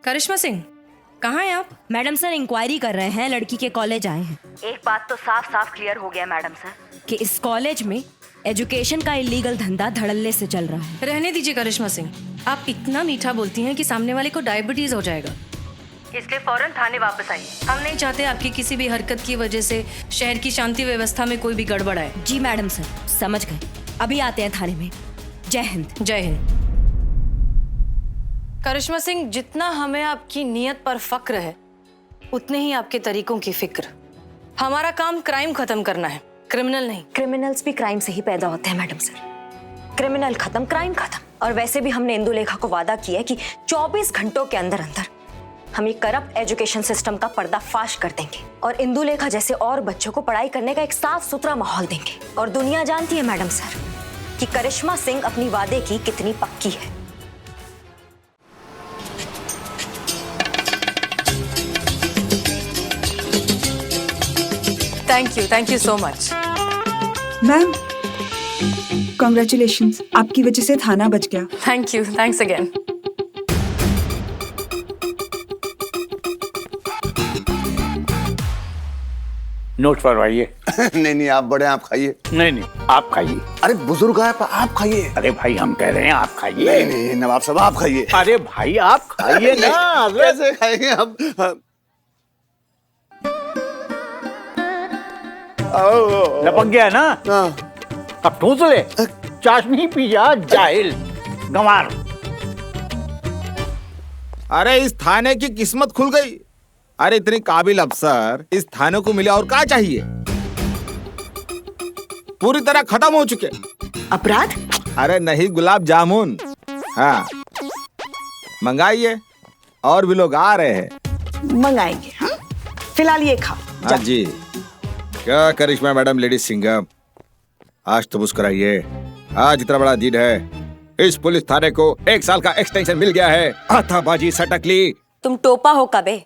करिश्मा सिंह, कहाँ हैं आप? मैडम सर इंक्वायरी कर रहे हैं, लड़की के कॉलेज आए हैं। एक बात तो साफ साफ क्लियर हो गया मैडम सर कि इस कॉलेज में एजुकेशन का इलीगल धंधा धड़ल्ले से चल रहा है। रहने दीजिए करिश्मा सिंह, आप इतना मीठा बोलती हैं कि सामने वाले को डायबिटीज हो जाएगा। इसलिए फौरन थाने वापस आइए। हम नहीं चाहते आपकी किसी भी हरकत की वजह से शहर की शांति व्यवस्था में कोई भी गड़बड़ आए। जी मैडम सर, समझ गए। अभी आते हैं थाने में। जय हिंद। जय हिंद। करिश्मा सिंह, जितना हमें आपकी नीयत पर फक्र है उतने ही आपके तरीकों की फिक्र। हमारा काम क्राइम खत्म करना है, क्रिमिनल नहीं। क्रिमिनल्स भी क्राइम से ही पैदा होते हैं मैडम सर। क्रिमिनल खत्म, क्राइम खत्म। और वैसे भी हमने इंदुलेखा को वादा किया है कि 24 घंटों के अंदर अंदर हम ये करप्ट एजुकेशन सिस्टम का पर्दाफाश कर देंगे और इंदुलेखा जैसे और बच्चों को पढ़ाई करने का एक साफ सुथरा माहौल देंगे। और दुनिया जानती है मैडम सर कि करिश्मा सिंह अपनी वादे की कितनी पक्की है। Thank you so much. Ma'am congratulations, आपकी वजह से थाना बच गया। Thank you, thanks again. Note फरमाइए। नहीं नहीं, आप बड़े, आप खाइए। नहीं आप खाइए। अरे बुजुर्ग है, आप खाइए। अरे भाई हम कह रहे हैं आप खाइए। नहीं नहीं नवाब साहब, आप खाइए। अरे भाई आप खाइए ना। कैसे खाएंगे हम? लपक गया ना? अब ठूस ले। चाशनी पी जा जाहिल गंवार। अरे इस थाने की किस्मत खुल गई। अरे इतनी काबिल अफसर इस थाने को मिले और क्या चाहिए? पूरी तरह खत्म हो चुके अपराध? अरे नहीं, गुलाब जामुन। हाँ मंगाइए, और भी लोग आ रहे हैं। मंगाएंगे। हाँ? फिलहाल ये खाओ। हाँ जी। क्या करिश्मा मैडम, लेडीज सिंघम, आज तो मुस्कुराइए। आज इतना बड़ा दिन है, इस पुलिस थाने को 1 साल का एक्सटेंशन मिल गया है। हाथाबाजी सटकली। तुम टोपा हो कबे?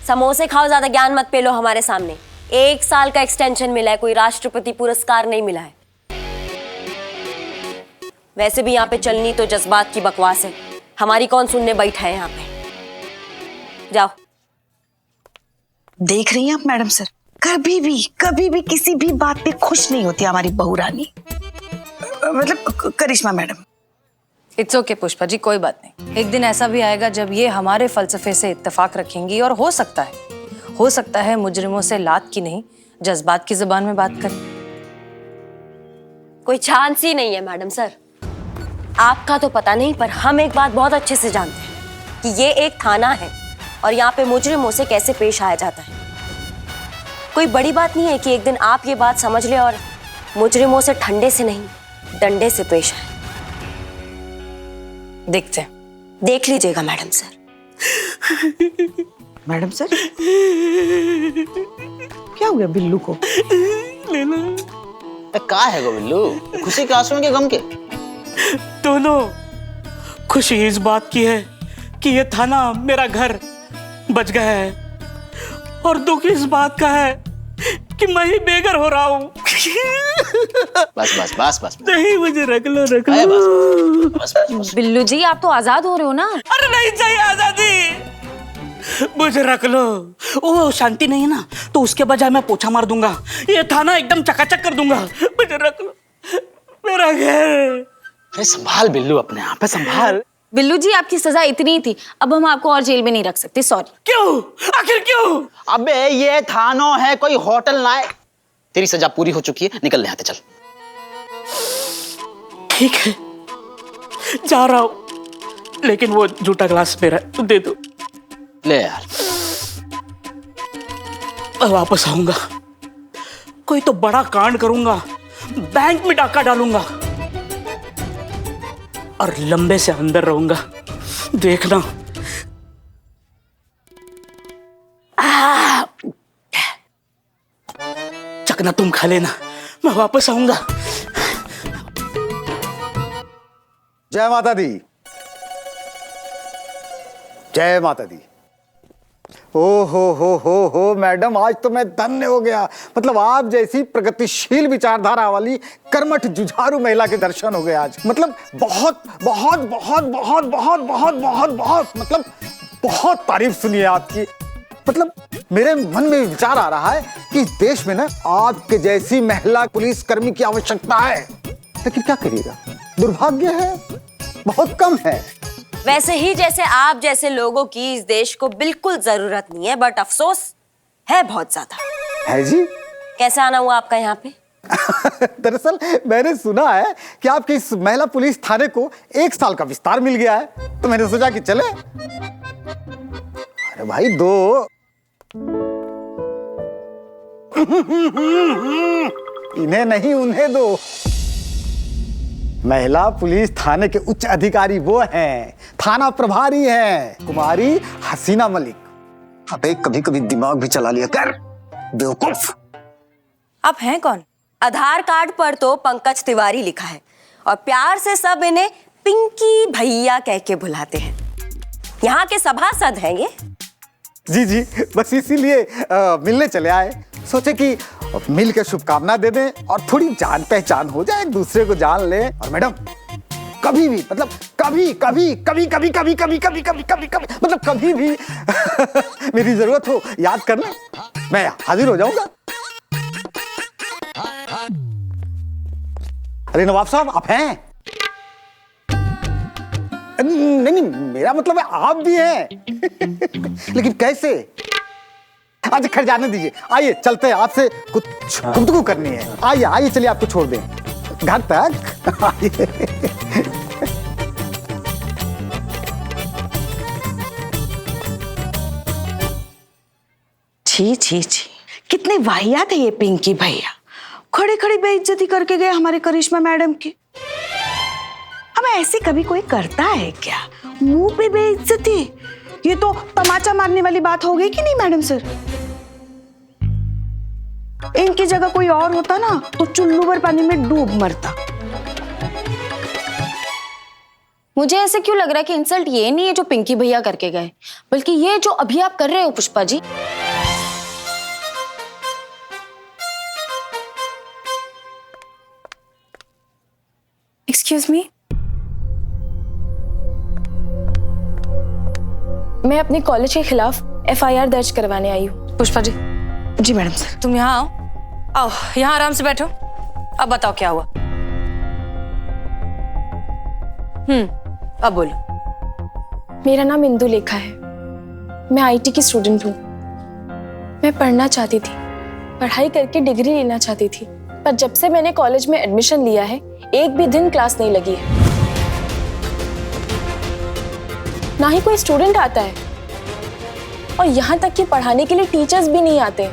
समोसे खाओ, ज्यादा ज्ञान मत पेलो हमारे सामने। 1 साल का एक्सटेंशन मिला है, कोई राष्ट्रपति पुरस्कार नहीं मिला है। वैसे भी यहाँ पे चलनी तो जज्बात की बकवास है, हमारी कौन सुनने बैठा है यहाँ पे। जाओ। देख रही हैं आप मैडम सर, कभी भी किसी भी बात पे खुश नहीं होती हमारी बहू रानी, मतलब करिश्मा madam. It's okay Pushpa ji, कोई बात नहीं। एक दिन ऐसा भी आएगा जब ये हमारे फलसफे से इत्तेफाक रखेंगी और हो सकता है मुजरिमों से लात की नहीं जज्बात की जुबान में बात करें। कोई चांस ही नहीं है मैडम सर। आपका तो पता नहीं, पर हम एक बात बहुत अच्छे से जानते हैं कि ये एक थाना है और यहाँ पे मुजरिमों से कैसे पेश आया जाता है। कोई बड़ी बात नहीं है कि एक दिन आप ये बात समझ ले और मुजरिमों से ठंडे से नहीं डंडे से पेश आए। देखते हैं। देख लीजिएगा मैडम सर। मैडम सर क्या हो गया बिल्लू को? का है गो बिल्लू, खुशी के आंसू के गम के? दोनों। खुशी इस बात की है कि ये थाना मेरा घर बच गया है, और दुख इस बात का है कि मैं ही बेघर हो रहा हूँ। बस नहीं, मुझे रख लो। बस। बिल्लू जी, आप तो आजाद हो रहे हो ना? अरे नहीं चाहिए आजादी, मुझे रख लो। वो शांति नहीं है ना, तो उसके बजाय मैं पोछा मार दूंगा, ये थाना एकदम चकाचक कर दूंगा। मुझे रख लो, मेरा घर। अरे संभाल बिल्लू, अपने आप पे संभाल। बिल्लू जी, आपकी सजा इतनी ही थी, अब हम आपको और जेल में नहीं रख सकते, सॉरी। क्यों? आखिर क्यों? अबे ये थानो है, कोई होटल ना है। तेरी सजा पूरी हो चुकी है, निकल यहाँ से, चल। ठीक है, जा रहा हूं, लेकिन वो जूठा ग्लास मेरा दे दो। ले यार। वापस आऊंगा, कोई तो बड़ा कांड करूंगा, बैंक में डाका डालूंगा और लंबे से अंदर रहूंगा, देखना। चकना तुम खा लेना, मैं वापस आऊंगा। जय माता दी। जय माता दी। ओ हो मैडम, आज तो मैं धन्य हो गया। मतलब आप जैसी प्रगतिशील विचारधारा वाली कर्मठ जुझारू महिला के दर्शन हो गए आज। मतलब बहुत बहुत बहुत बहुत बहुत बहुत बहुत बहुत मतलब बहुत तारीफ सुनी है आपकी। मतलब मेरे मन में विचार आ रहा है कि इस देश में ना आपके जैसी महिला पुलिसकर्मी की आवश्यकता है, लेकिन क्या करिएगा, दुर्भाग्य है, बहुत कम है। वैसे ही जैसे आप जैसे लोगों की इस देश को बिल्कुल जरूरत नहीं है, बट अफसोस है बहुत ज्यादा। है जी? कैसे आना हुआ आपका यहाँ पे? दरअसल मैंने सुना है कि आपके इस महिला पुलिस थाने को 1 साल का विस्तार मिल गया है, तो मैंने सोचा कि चले। अरे भाई दो इन्हें नहीं उन्हें दो। महिला पुलिस थाने के उच्च अधिकारी वो हैं, थाना प्रभारी हैं, कुमारी हसीना मलिक। अबे कभी कभी दिमाग भी चला लिया कर, बेवकूफ। आप हैं कौन? आधार कार्ड पर तो पंकज तिवारी लिखा है और प्यार से सब इन्हें पिंकी भैया कह के बुलाते हैं। यहाँ के सभासद हैं ये। जी जी, बस इसीलिए मिलने चले आए। सोचे कि मिल के शुभकामना दे दें और थोड़ी जान पहचान हो जाए, एक दूसरे को जान ले। और मैडम कभी भी, मतलब कभी कभी कभी कभी कभी कभी कभी कभी कभी कभी मतलब कभी भी मेरी जरूरत हो याद करना, मैं हाजिर हो जाऊंगा। अरे नवाब साहब आप हैं? नहीं नहीं, मेरा मतलब है आप भी हैं। लेकिन कैसे? आज खैर जाने दीजिए, आइए चलते हैं, आपसे कुछ गुफ्तगू करनी है। आइए आइए, चलिए आपको छोड़ दें घर तक। आइए। छी छी छी, कितने वाहियात है ये पिंकी भैया, खड़े खड़े बेइज्जती करके गए हमारे करिश्मा मैडम की। अब ऐसे कभी कोई करता है क्या? मुंह पे बेइज्जती, ये तो तमाचा मारने वाली बात हो गई कि नहीं मैडम सर? इनकी जगह कोई और होता ना तो चुल्लू भर पानी में डूब मरता। मुझे ऐसे क्यों लग रहा है कि इंसल्ट ये नहीं है जो पिंकी भैया करके गए, बल्कि ये जो अभी आप कर रहे हो पुष्पा जी। एक्सक्यूज मी, मैं अपने कॉलेज के खिलाफ FIR दर्ज करवाने आई हूँ। पुष्पा जी, जी मैडम सर। तुम यहाँ आओ, आओ यहाँ आराम से बैठो। अब बताओ क्या हुआ? अब बोलो। मेरा नाम इंदु लेखा है, मैं IT की स्टूडेंट हूँ। मैं पढ़ना चाहती थी, पढ़ाई करके डिग्री लेना चाहती थी, पर जब से मैंने कॉलेज में एडमिशन लिया है एक भी दिन क्लास नहीं लगी है, ना ही कोई स्टूडेंट आता है, और यहाँ तक कि पढ़ाने के लिए टीचर्स भी नहीं आते।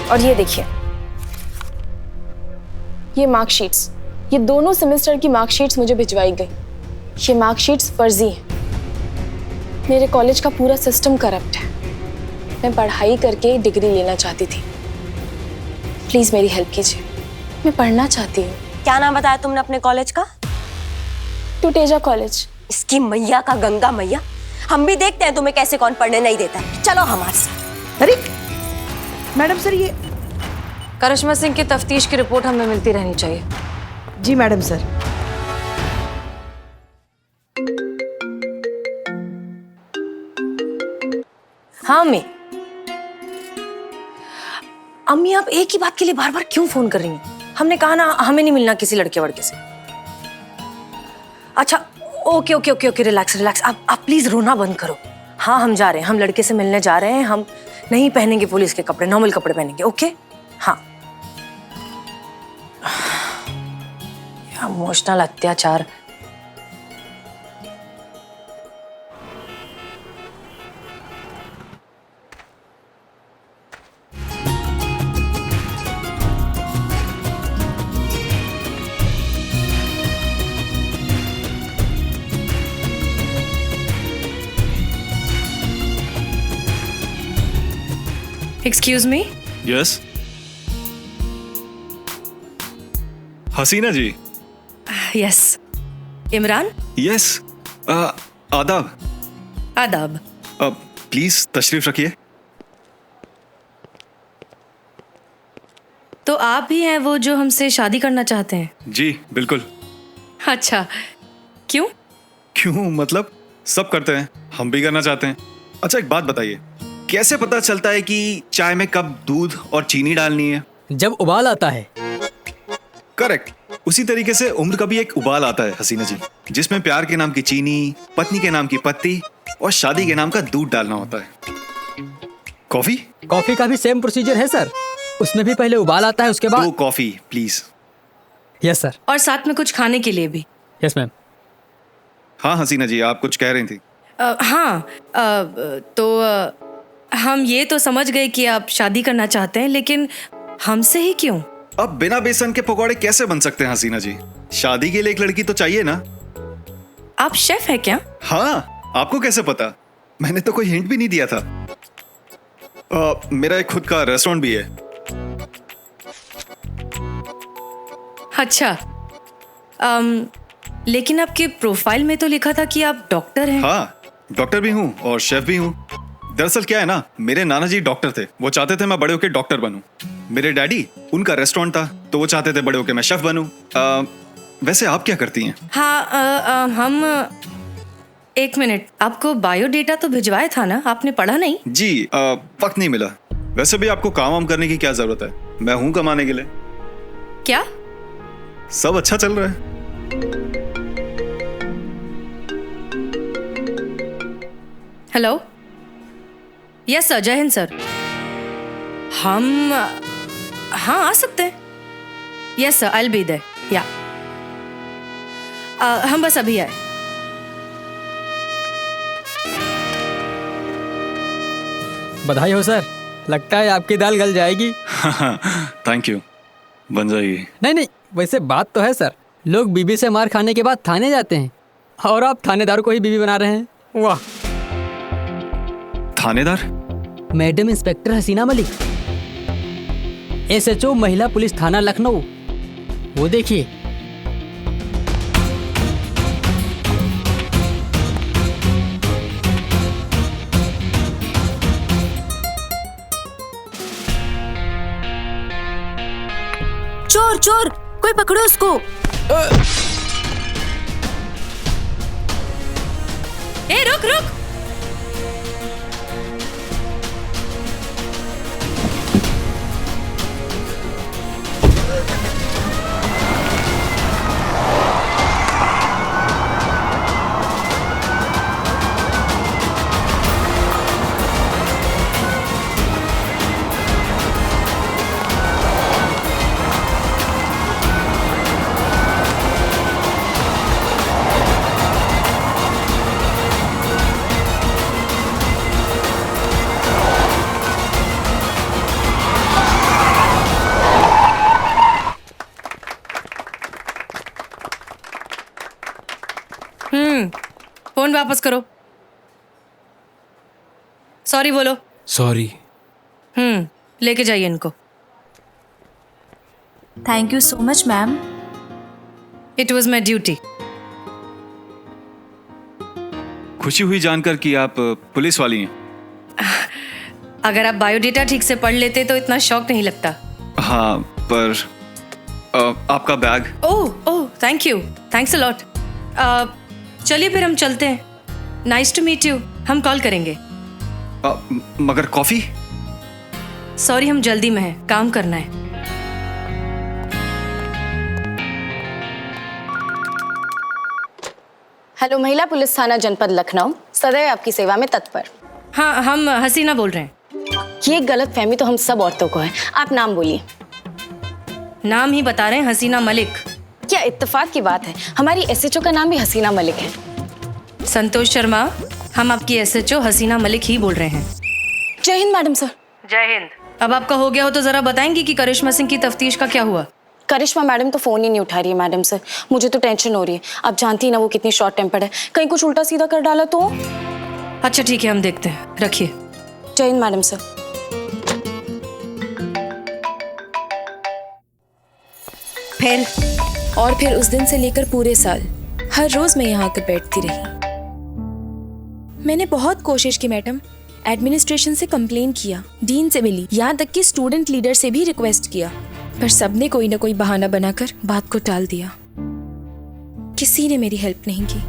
और ये देखिए, ये मार्कशीट्स, ये दोनों सेमेस्टर की मार्कशीट्स मुझे भिजवाई गई। ये मार्कशीट्स फर्जी हैं। मेरे कॉलेज का पूरा सिस्टम करप्ट है। मैं पढ़ाई करके डिग्री लेना चाहती थी, प्लीज मेरी हेल्प कीजिए, मैं पढ़ना चाहती हूँ। क्या नाम बताया तुमने अपने कॉलेज का? टुटेजा कॉलेज। इसकी मैया का गंगा मैया, हम भी देखते हैं तुम्हें कैसे कौन पढ़ने नहीं देता। चलो हमारे साथ। अरे मैडम सर, ये करिश्मा सिंह की तफ्तीश की रिपोर्ट हमें मिलती रहनी चाहिए। जी मैडम सर। हाँ अम्मी, अम्मी आप एक ही बात के लिए बार बार क्यों फोन कर रही हैं? हमने कहा ना हमें नहीं मिलना किसी लड़के वड़के से। अच्छा okay okay okay okay, relax relax. आप प्लीज रोना बंद करो। हाँ हम जा रहे हैं, हम लड़के से मिलने जा रहे हैं। हम नहीं पहनेंगे पुलिस के कपड़े, नॉर्मल कपड़े पहनेंगे। ओके हाँ। इमोशनल अत्याचार। Excuse me. यस हसीना जी। यस इमरान। यस आदाब। आदाब। प्लीज तशरीफ रखिए। तो आप ही हैं वो जो हमसे शादी करना चाहते हैं? जी बिल्कुल। अच्छा क्यों? क्यों मतलब सब करते हैं, हम भी करना चाहते हैं। अच्छा एक बात बताइए, कैसे पता चलता है कि चाय में कब दूध और चीनी डालनी है? जब उबाल आता है। करेक्ट। उसी तरीके से उम्र का भी एक उबाल आता है हसीना जी, जिसमें प्यार के नाम की चीनी, पत्नी के नाम की पत्ती और शादी के नाम का दूध डालना होता है। कॉफी? कॉफी का भी सेम प्रोसीजर है सर, उसमें भी पहले उबाल आता है, उसके बाद। 2 कॉफी प्लीज। Yes sir. और साथ में कुछ खाने के लिए भी। Yes ma'am. हाँ हसीना जी, आप कुछ कह रही थी। हम ये तो समझ गए कि आप शादी करना चाहते हैं, लेकिन हमसे ही क्यों? अब बिना बेसन के पकौड़े कैसे बन सकते हैं हसीना जी? शादी के लिए एक लड़की तो चाहिए ना। आप शेफ है क्या? हाँ, आपको कैसे पता? मैंने तो कोई हिंट भी नहीं दिया था। मेरा एक खुद का रेस्टोरेंट भी है। अच्छा, लेकिन आपके प्रोफाइल में तो लिखा था कि आप डॉक्टर हैं। हाँ, डॉक्टर भी हूँ और शेफ भी हूँ। दरअसल क्या है ना, मेरे नाना जी डॉक्टर थे, वो चाहते थे मैं बड़े होकर डॉक्टर बनूं। मेरे डैडी, उनका रेस्टोरेंट था, तो वो चाहते थे बड़े होकर मैं शेफ बनूं। वैसे आप क्या करती हैं? हाँ, हम एक मिनट, आपको बायोडेटा तो भिजवाया था ना, आपने पढ़ा नहीं? जी, वक्त नहीं मिला। वैसे भी आपको काम वाम करने की क्या जरूरत है, मैं हूँ कमाने के लिए। क्या? सब अच्छा चल रहा है। हेलो, यस सर, जय हिंद सर। हम हाँ आ सकते हैं। Yes sir, I will be there. या हम बस अभी आए। बधाई हो सर, लगता है आपकी दाल गल जाएगी। थैंक यू, बन जाएगी। नहीं, वैसे बात तो है सर, लोग बीबी से मार खाने के बाद थाने जाते हैं, और आप थानेदार को ही बीबी बना रहे हैं। वाह। थानेदार? मैडम इंस्पेक्टर हसीना मलिक, SHO महिला पुलिस थाना लखनऊ। वो देखिए। चोर चोर, कोई पकड़ो उसको। ए रुक रुक। फोन वापस करो। सॉरी बोलो। सॉरी। लेके जाइए इनको। Thank you so much ma'am. It was my duty. खुशी हुई जानकर कि आप पुलिस वाली हैं। अगर आप बायोडेटा ठीक से पढ़ लेते तो इतना शौक नहीं लगता। हाँ, पर आपका bag. Oh thank you, thanks a lot. चलिए फिर हम चलते हैं। Nice to meet you. हम कॉल करेंगे। मगर कॉफी? सॉरी, हम जल्दी में हैं, काम करना है। हेलो, महिला पुलिस थाना जनपद लखनऊ, सदैव आपकी सेवा में तत्पर। हाँ, हम हसीना बोल रहे हैं। ये गलत फहमी तो हम सब औरतों को है। आप नाम बोलिए। नाम ही बता रहे हैं, हसीना मलिक। क्या इत्तेफाक की बात है, हमारी SHO का नाम भी हसीना मलिक है। संतोष शर्मा, हम आपकी SHO हसीना मलिक ही बोल रहे हैं। जय हिंद मैडम सर। जय हिंद। अब आपका हो गया हो तो जरा बताएंगी कि करिश्मा सिंह की तफ्तीश का क्या हुआ? करिश्मा मैडम तो फोन ही नहीं उठा रही है मैडम सर। मुझे तो टेंशन हो रही है। आप जानती है ना वो कितनी शॉर्ट टेम्पर्ड है, कहीं कुछ उल्टा सीधा कर डाला तो। अच्छा ठीक है, हम देखते हैं, रखिए। जय हिंद मैडम सर। फिर उस दिन से लेकर पूरे साल हर रोज मैं यहाँ आकर बैठती रही। मैंने बहुत कोशिश की मैडम, एडमिनिस्ट्रेशन से कंप्लेन किया, डीन से मिली, यहाँ तक कि स्टूडेंट लीडर से भी रिक्वेस्ट किया, पर सबने कोई ना कोई बहाना बनाकर बात को टाल दिया। किसी ने मेरी हेल्प नहीं की।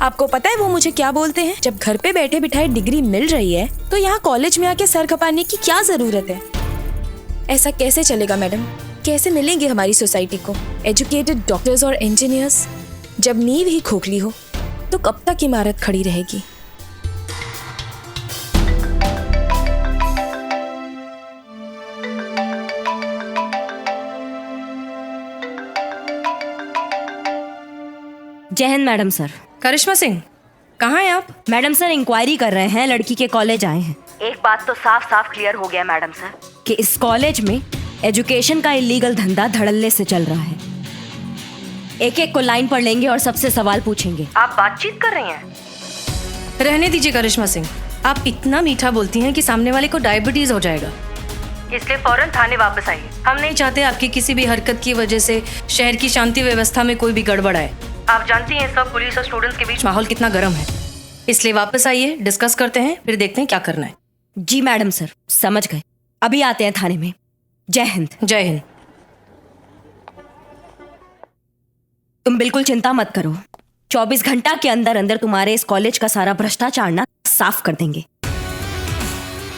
आपको पता है वो मुझे क्या बोलते हैं? जब घर पे बैठे बिठाए डिग्री मिल रही है तो यहाँ कॉलेज में आके सर खपाने की क्या जरूरत है? ऐसा कैसे चलेगा मैडम? कैसे मिलेंगे हमारी सोसाइटी को एजुकेटेड डॉक्टर्स और इंजीनियर्स? जब नींव ही खोखली हो तो कब तक इमारत खड़ी रहेगी? जय हिंद मैडम सर। करिश्मा सिंह, कहाँ हैं आप? मैडम सर इंक्वायरी कर रहे हैं, लड़की के कॉलेज आए हैं। एक बात तो साफ साफ क्लियर हो गया मैडम सर कि इस कॉलेज में एजुकेशन का इलीगल धंधा धड़ल्ले से चल रहा है। एक एक को लाइन पर लेंगे और सबसे सवाल पूछेंगे। आप बातचीत कर रही हैं? रहने दीजिए करिश्मा सिंह, आप इतना मीठा बोलती हैं कि सामने वाले को डायबिटीज हो जाएगा, इसलिए फौरन थाने वापस आइए। हम नहीं चाहते आपकी किसी भी हरकत की वजह से शहर की शांति व्यवस्था में कोई भी गड़बड़ आए। आप जानती हैं सब पुलिस और स्टूडेंट्स के बीच माहौल कितना गर्म है, इसलिए वापस आइए, डिस्कस करते हैं, फिर देखते हैं क्या करना है। जी मैडम सर, समझ गए। अभी आते हैं थाने में। जय हिंद। जय हिंद। तुम बिल्कुल चिंता मत करो, 24 घंटा के अंदर अंदर तुम्हारे इस कॉलेज का सारा भ्रष्टाचार ना साफ कर देंगे।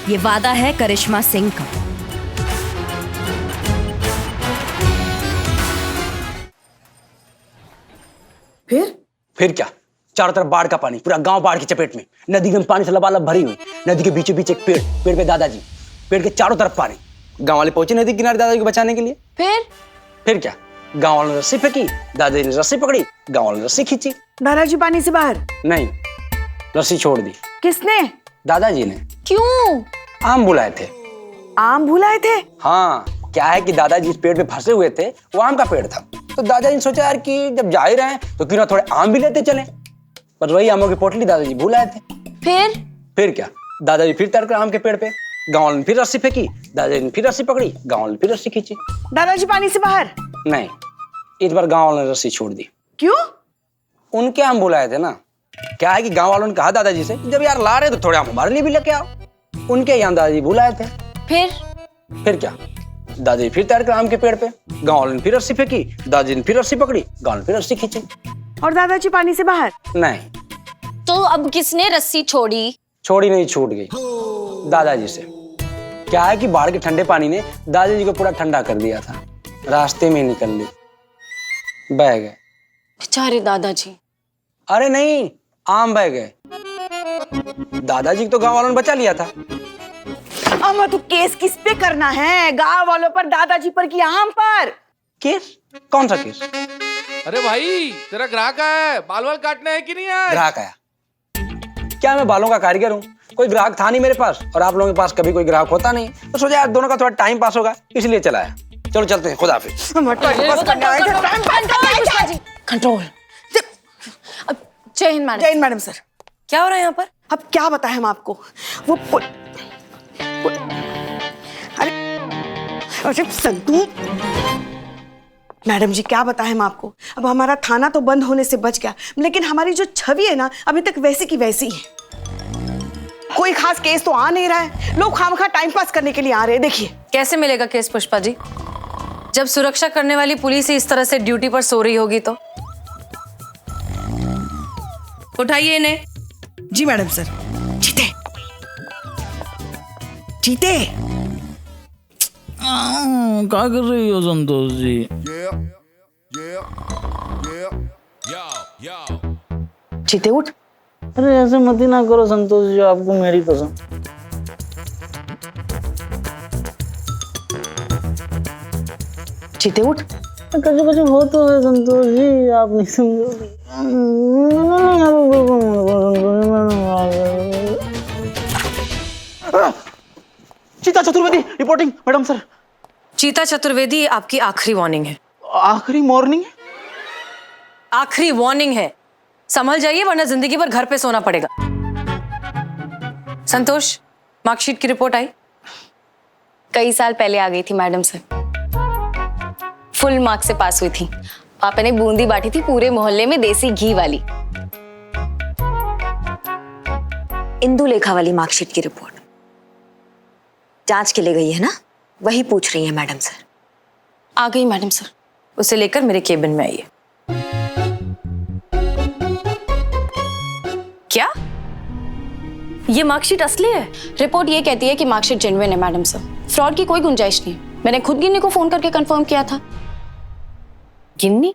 ये वादा है करिश्मा सिंह का। फिर क्या, चारों तरफ बाढ़ का पानी, पूरा गांव बाढ़ की चपेट में, नदी एकदम पानी से लबालब भरी हुई। नदी के बीचों बीच एक पेड़, पेड़ पे दादाजी, पेड़ के चारों तरफ पानी। गांव वाले पहुंचे नदी किनारे दादाजी को बचाने के लिए। फिर क्या, गांव वालों ने रस्सी फेंकी, दादाजी ने रस्सी पकड़ी, गांव वालों ने रस्सी खींची। दादाजी पानी से बाहर नहीं, रस्सी छोड़ दी। किसने? दादाजी ने। क्यों? आम बुलाए थे। आम भुलाए थे? हाँ, क्या है कि दादाजी इस पेड़ पे फंसे हुए थे, वो आम का पेड़ था, तो दादाजी ने सोचा यार कि जब जा ही रहे हैं तो क्यों ना थोड़े आम भी लेते चले। पर वही आमों की पोटली दादाजी भूल आए थे। फिर क्या, दादाजी फिर तैर कर आम के पेड़ पे, गांव वालों ने फिर रस्सी फेंकी, दादाजी ने फिर रस्सी पकड़ी, गांव वालों ने फिर रस्सी खींची। दादाजी पानी से बाहर? नहीं, इस बार गांव वालों ने रस्सी छोड़ दी। क्यों? उनके आम बुलाए थे ना। क्या है कि गांव वालों ने कहा दादाजी से जब यार ला रहे तो थोड़े आम हमारे लिए भी लेके आओ। उनके यहाँ दादाजी बुलाए थे। फिर क्या, दादाजी फिर तैर कर आम के पेड़ पे, गांव वालों ने फिर रस्सी फेंकी, दादाजी ने फिर रस्सी पकड़ी, गांव ने फिर रस्सी खींची। और दादाजी पानी से बाहर? नहीं। तो अब किसने रस्सी छोड़ी? छोड़ी नहीं, छूट गई दादाजी से। क्या है कि बाढ़ के ठंडे पानी ने दादाजी को पूरा ठंडा कर दिया था, रास्ते में निकल ली, बह गए बेचारे दादाजी। अरे नहीं, आम बह गए। दादाजी को तो गांव वालों ने बचा लिया था। अम्मा तो केस किस पे करना है? गांव वालों पर, दादाजी पर कि आम पर? केस? कौन सा केस? अरे भाई, तेरा ग्राहक आया है, बाल वाल काटने है कि नहीं आया? ग्राहक आया? क्या मैं बालों का कारीगर हूँ? कोई ग्राहक था नहीं मेरे पास, और आप लोगों के पास कभी कोई ग्राहक होता नहीं, तो सोचा यार दोनों का थोड़ा टाइम पास होगा, इसलिए चला आया। चलो चलते हैं, खुदा हाफिज। कंट्रोल। जय हिंद मैडम। जय हिंद मैडम सर। क्या हो रहा है यहाँ पर? अब क्या बताएं हम आपको? वो अरे संतू मैडम जी, क्या बताएं हम आपको? अब हमारा थाना तो बंद होने से बच गया, लेकिन हमारी जो छवि है ना, अभी तक वैसी की वैसी है। कोई खास केस तो आ नहीं रहा है, लोग खामखा टाइम पास करने के लिए आ रहे हैं। देखिए कैसे मिलेगा केस पुष्पा जी, जब सुरक्षा करने वाली पुलिस ही इस तरह से ड्यूटी पर सो रही होगी तो। उठाइए इन्हें। जी मैडम सर। जीते जीते क्या कर रही हो संतोष जी? जीते उठ। अरे ऐसे मत ही ना करो संतोष जी, आपको मेरी कसम। जीते उठ। कैसे कैसे हो तो है संतोष जी, आप नहीं समझोगे। चीता चतुर्वेदी रिपोर्टिंग मैडम सर। चीता चतुर्वेदी, आपकी आखिरी वार्निंग है। आखिरी मॉर्निंग? आखिरी वार्निंग है, संभल जाइए वरना जिंदगी भर घर पे सोना पड़ेगा। संतोष, मार्कशीट की रिपोर्ट आई? कई साल पहले आ गई थी मैडम सर, फुल मार्क्स से पास हुई थी। पापा ने बूंदी बांटी थी पूरे मोहल्ले में, देसी घी वाली। इंदु लेखा वाली मार्कशीट की रिपोर्ट जांच के लिए गई है ना, वही पूछ रही है मैडम सर। आ गई मैडम सर, उसे लेकर मेरे केबिन में आइए। क्या? ये मार्कशीट असली है? रिपोर्ट ये कहती है कि मार्कशीट जेन्युइन है मैडम सर, फ्रॉड की कोई गुंजाइश नहीं। मैंने खुद गिन्नी को फोन करके कंफर्म किया था। गिन्नी?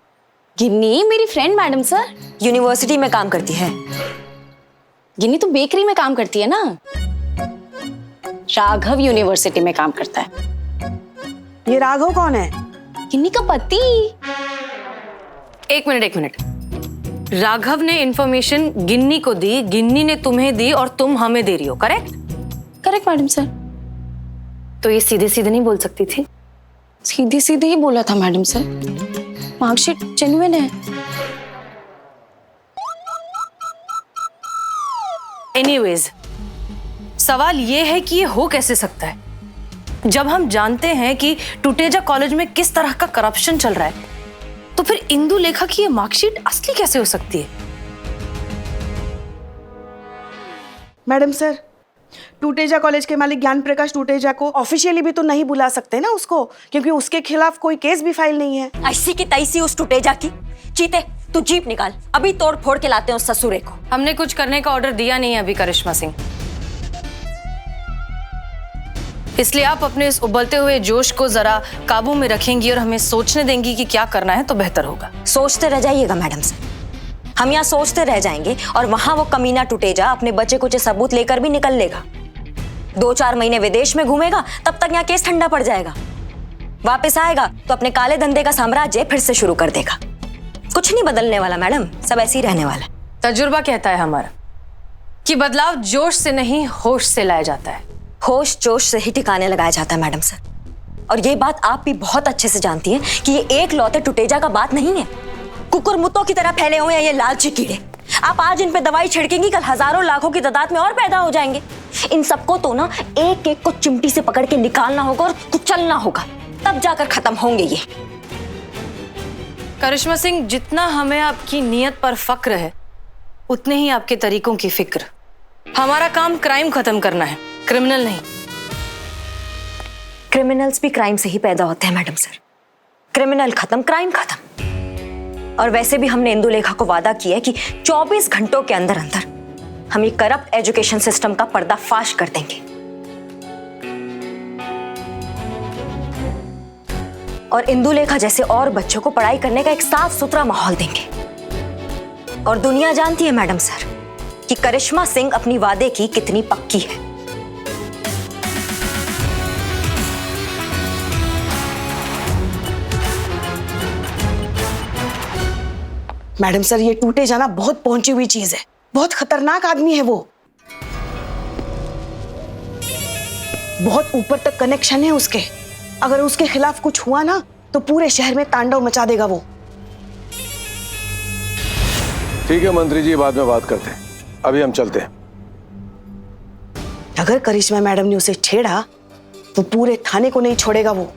गिन्नी मेरी फ्रेंड मैडम सर। यूनिवर्सिटी में काम करती है। गिन्नी तो बेकरी में काम करती है ना। राघव यूनिवर्सिटी में काम करता है। ये राघव कौन है? गिन्नी का पति। एक मिनट। राघव ने इंफॉर्मेशन गिन्नी को दी, गिन्नी ने तुम्हें दी और तुम हमें दे रही हो, करेक्ट? Correct madam sir. तो ये सीधे सीधे नहीं बोल सकती थी? सीधे सीधे ही बोला था मैडम सर, मार्कशीट जेन्युइन है। एनीवेज, सवाल ये है कि ये हो कैसे सकता है जब हम जानते हैं कि टुटेजा कॉलेज में किस तरह का करप्शन चल रहा है, तो फिर इंदु लेखा की ये मार्कशीट असली कैसे हो सकती है? मैडम सर, टूटेजा कॉलेज के मालिक ज्ञान प्रकाश टूटेजा को ऑफिशियली भी तो नहीं बुला सकते ना उसको, क्योंकि उसके खिलाफ कोई केस भी फाइल नहीं है। ऐसी की तैसी उस टूटेजा की। चीते, तू जीप निकाल, अभी तोड़ फोड़ के लाते हैं उस ससुरे को। हमने कुछ करने का ऑर्डर दिया नहीं है अभी करिश्मा सिंह, इसलिए आप अपने इस उबलते हुए जोश को जरा काबू में रखेंगी और हमें सोचने देंगी कि क्या करना है तो बेहतर होगा। सोचते रह जाइएगा मैडम सर, हम यहाँ सोचते रह जाएंगे और वहां वो कमीना टूटेजा अपने बच्चे कुछ सबूत लेकर भी निकल लेगा। 2-4 महीने विदेश में घूमेगा, तब तक यहाँ केस ठंडा पड़ जाएगा। वापस आएगा तो अपने काले धंधे का साम्राज्य फिर से शुरू कर देगा। कुछ नहीं बदलने वाला मैडम, सब ऐसे ही रहने वाला। तजुर्बा कहता है हमारा कि बदलाव जोश से नहीं होश से लाया जाता है। होश जोश से ही ठिकाने लगाया जाता है मैडम सर, और ये बात आप भी बहुत अच्छे से जानती हैं कि ये एक लौते टुटेजा का बात नहीं है। कुकुर मुत्तों की तरह फैले हुए हैं ये लालची कीड़े। आप आज इन पे दवाई छिड़केंगी, कल हजारों लाखों की तादाद में और पैदा हो जाएंगे। इन सबको तो ना एक एक को चिमटी से पकड़ के निकालना होगा और कुचलना होगा, तब जाकर खत्म होंगे ये। करिश्मा सिंह, जितना हमें आपकी नीयत पर फक्र है उतने ही आपके तरीकों की फिक्र। हमारा काम क्राइम खत्म करना है, क्रिमिनल नहीं। क्रिमिनल्स भी क्राइम से ही पैदा होते हैं मैडम सर। क्रिमिनल खत्म, क्राइम खत्म। और वैसे भी हमने इंदु लेखा को वादा किया है कि 24 घंटों के अंदर अंदर हम ये करप्ट एजुकेशन सिस्टम का पर्दाफाश कर देंगे और इंदु लेखा जैसे और बच्चों को पढ़ाई करने का एक साफ सुथरा माहौल देंगे। और दुनिया जानती है मैडम सर कि करिश्मा सिंह अपनी वादे की कितनी पक्की है। मैडम सर, ये टूटेजा ना बहुत पहुंची हुई चीज है, बहुत खतरनाक आदमी है वो। बहुत ऊपर तक कनेक्शन है उसके। अगर उसके खिलाफ कुछ हुआ ना तो पूरे शहर में तांडव मचा देगा वो। ठीक है मंत्री जी, बाद में बात करते हैं, अभी हम चलते हैं। अगर करिश्मा मैडम ने उसे छेड़ा तो पूरे थाने को नहीं छोड़ेगा वो।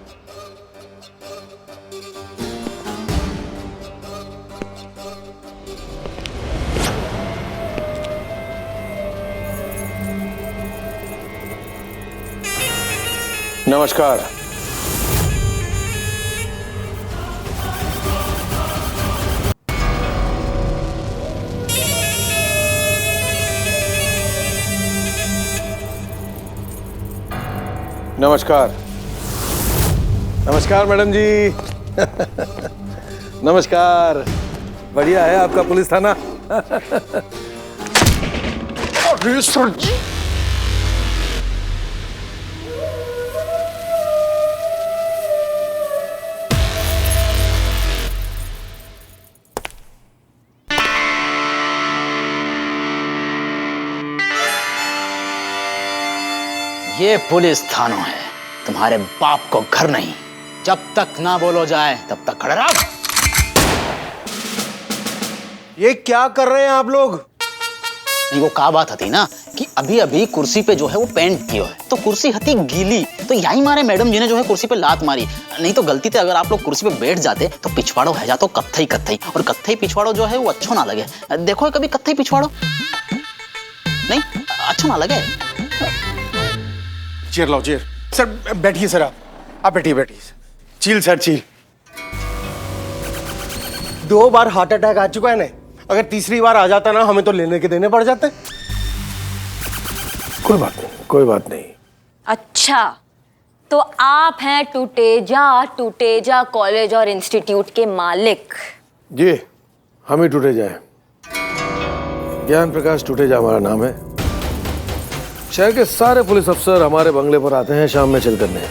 नमस्कार। नमस्कार। नमस्कार मैडम जी। नमस्कार। बढ़िया है आपका पुलिस थाना। अरे सर जी, ये पुलिस थाना है, तुम्हारे बाप को घर नहीं। जब तक ना बोलो जाए तब तक खड़े रहो। ये क्या कर रहे हैं आप लोग? नहीं, वो क्या बात थी ना कि अभी अभी कुर्सी पे जो है वो पेंट किया है, तो कुर्सी हती गीली, तो यही मारे मैडम जी ने जो है कुर्सी पे लात मारी। नहीं तो गलती से अगर आप लोग कुर्सी पे बैठ जाते तो पिछवाड़ो है जातो कत्थई कत्थई, और कत्थई पिछवाड़ो जो है वो अच्छो ना लगे। देखो कभी कत्थई पिछवाड़ो नहीं अच्छा ना लगे। चेयर लाओ, चेयर। सर बैठिए, सर आप बैठिए। चील सर, चील। 2 बार हार्ट अटैक आ चुका है ना, अगर तीसरी बार आ जाता ना, हमें तो लेने के देने पड़ जाते। कोई बात नहीं, कोई बात नहीं। अच्छा, तो आप हैं टूटेजा कॉलेज और इंस्टीट्यूट के मालिक? जी, हम ही टूटे जाए। ज्ञान प्रकाश टूटेजा हमारा नाम है। शहर के सारे पुलिस अफसर हमारे बंगले पर आते हैं शाम में चल करने,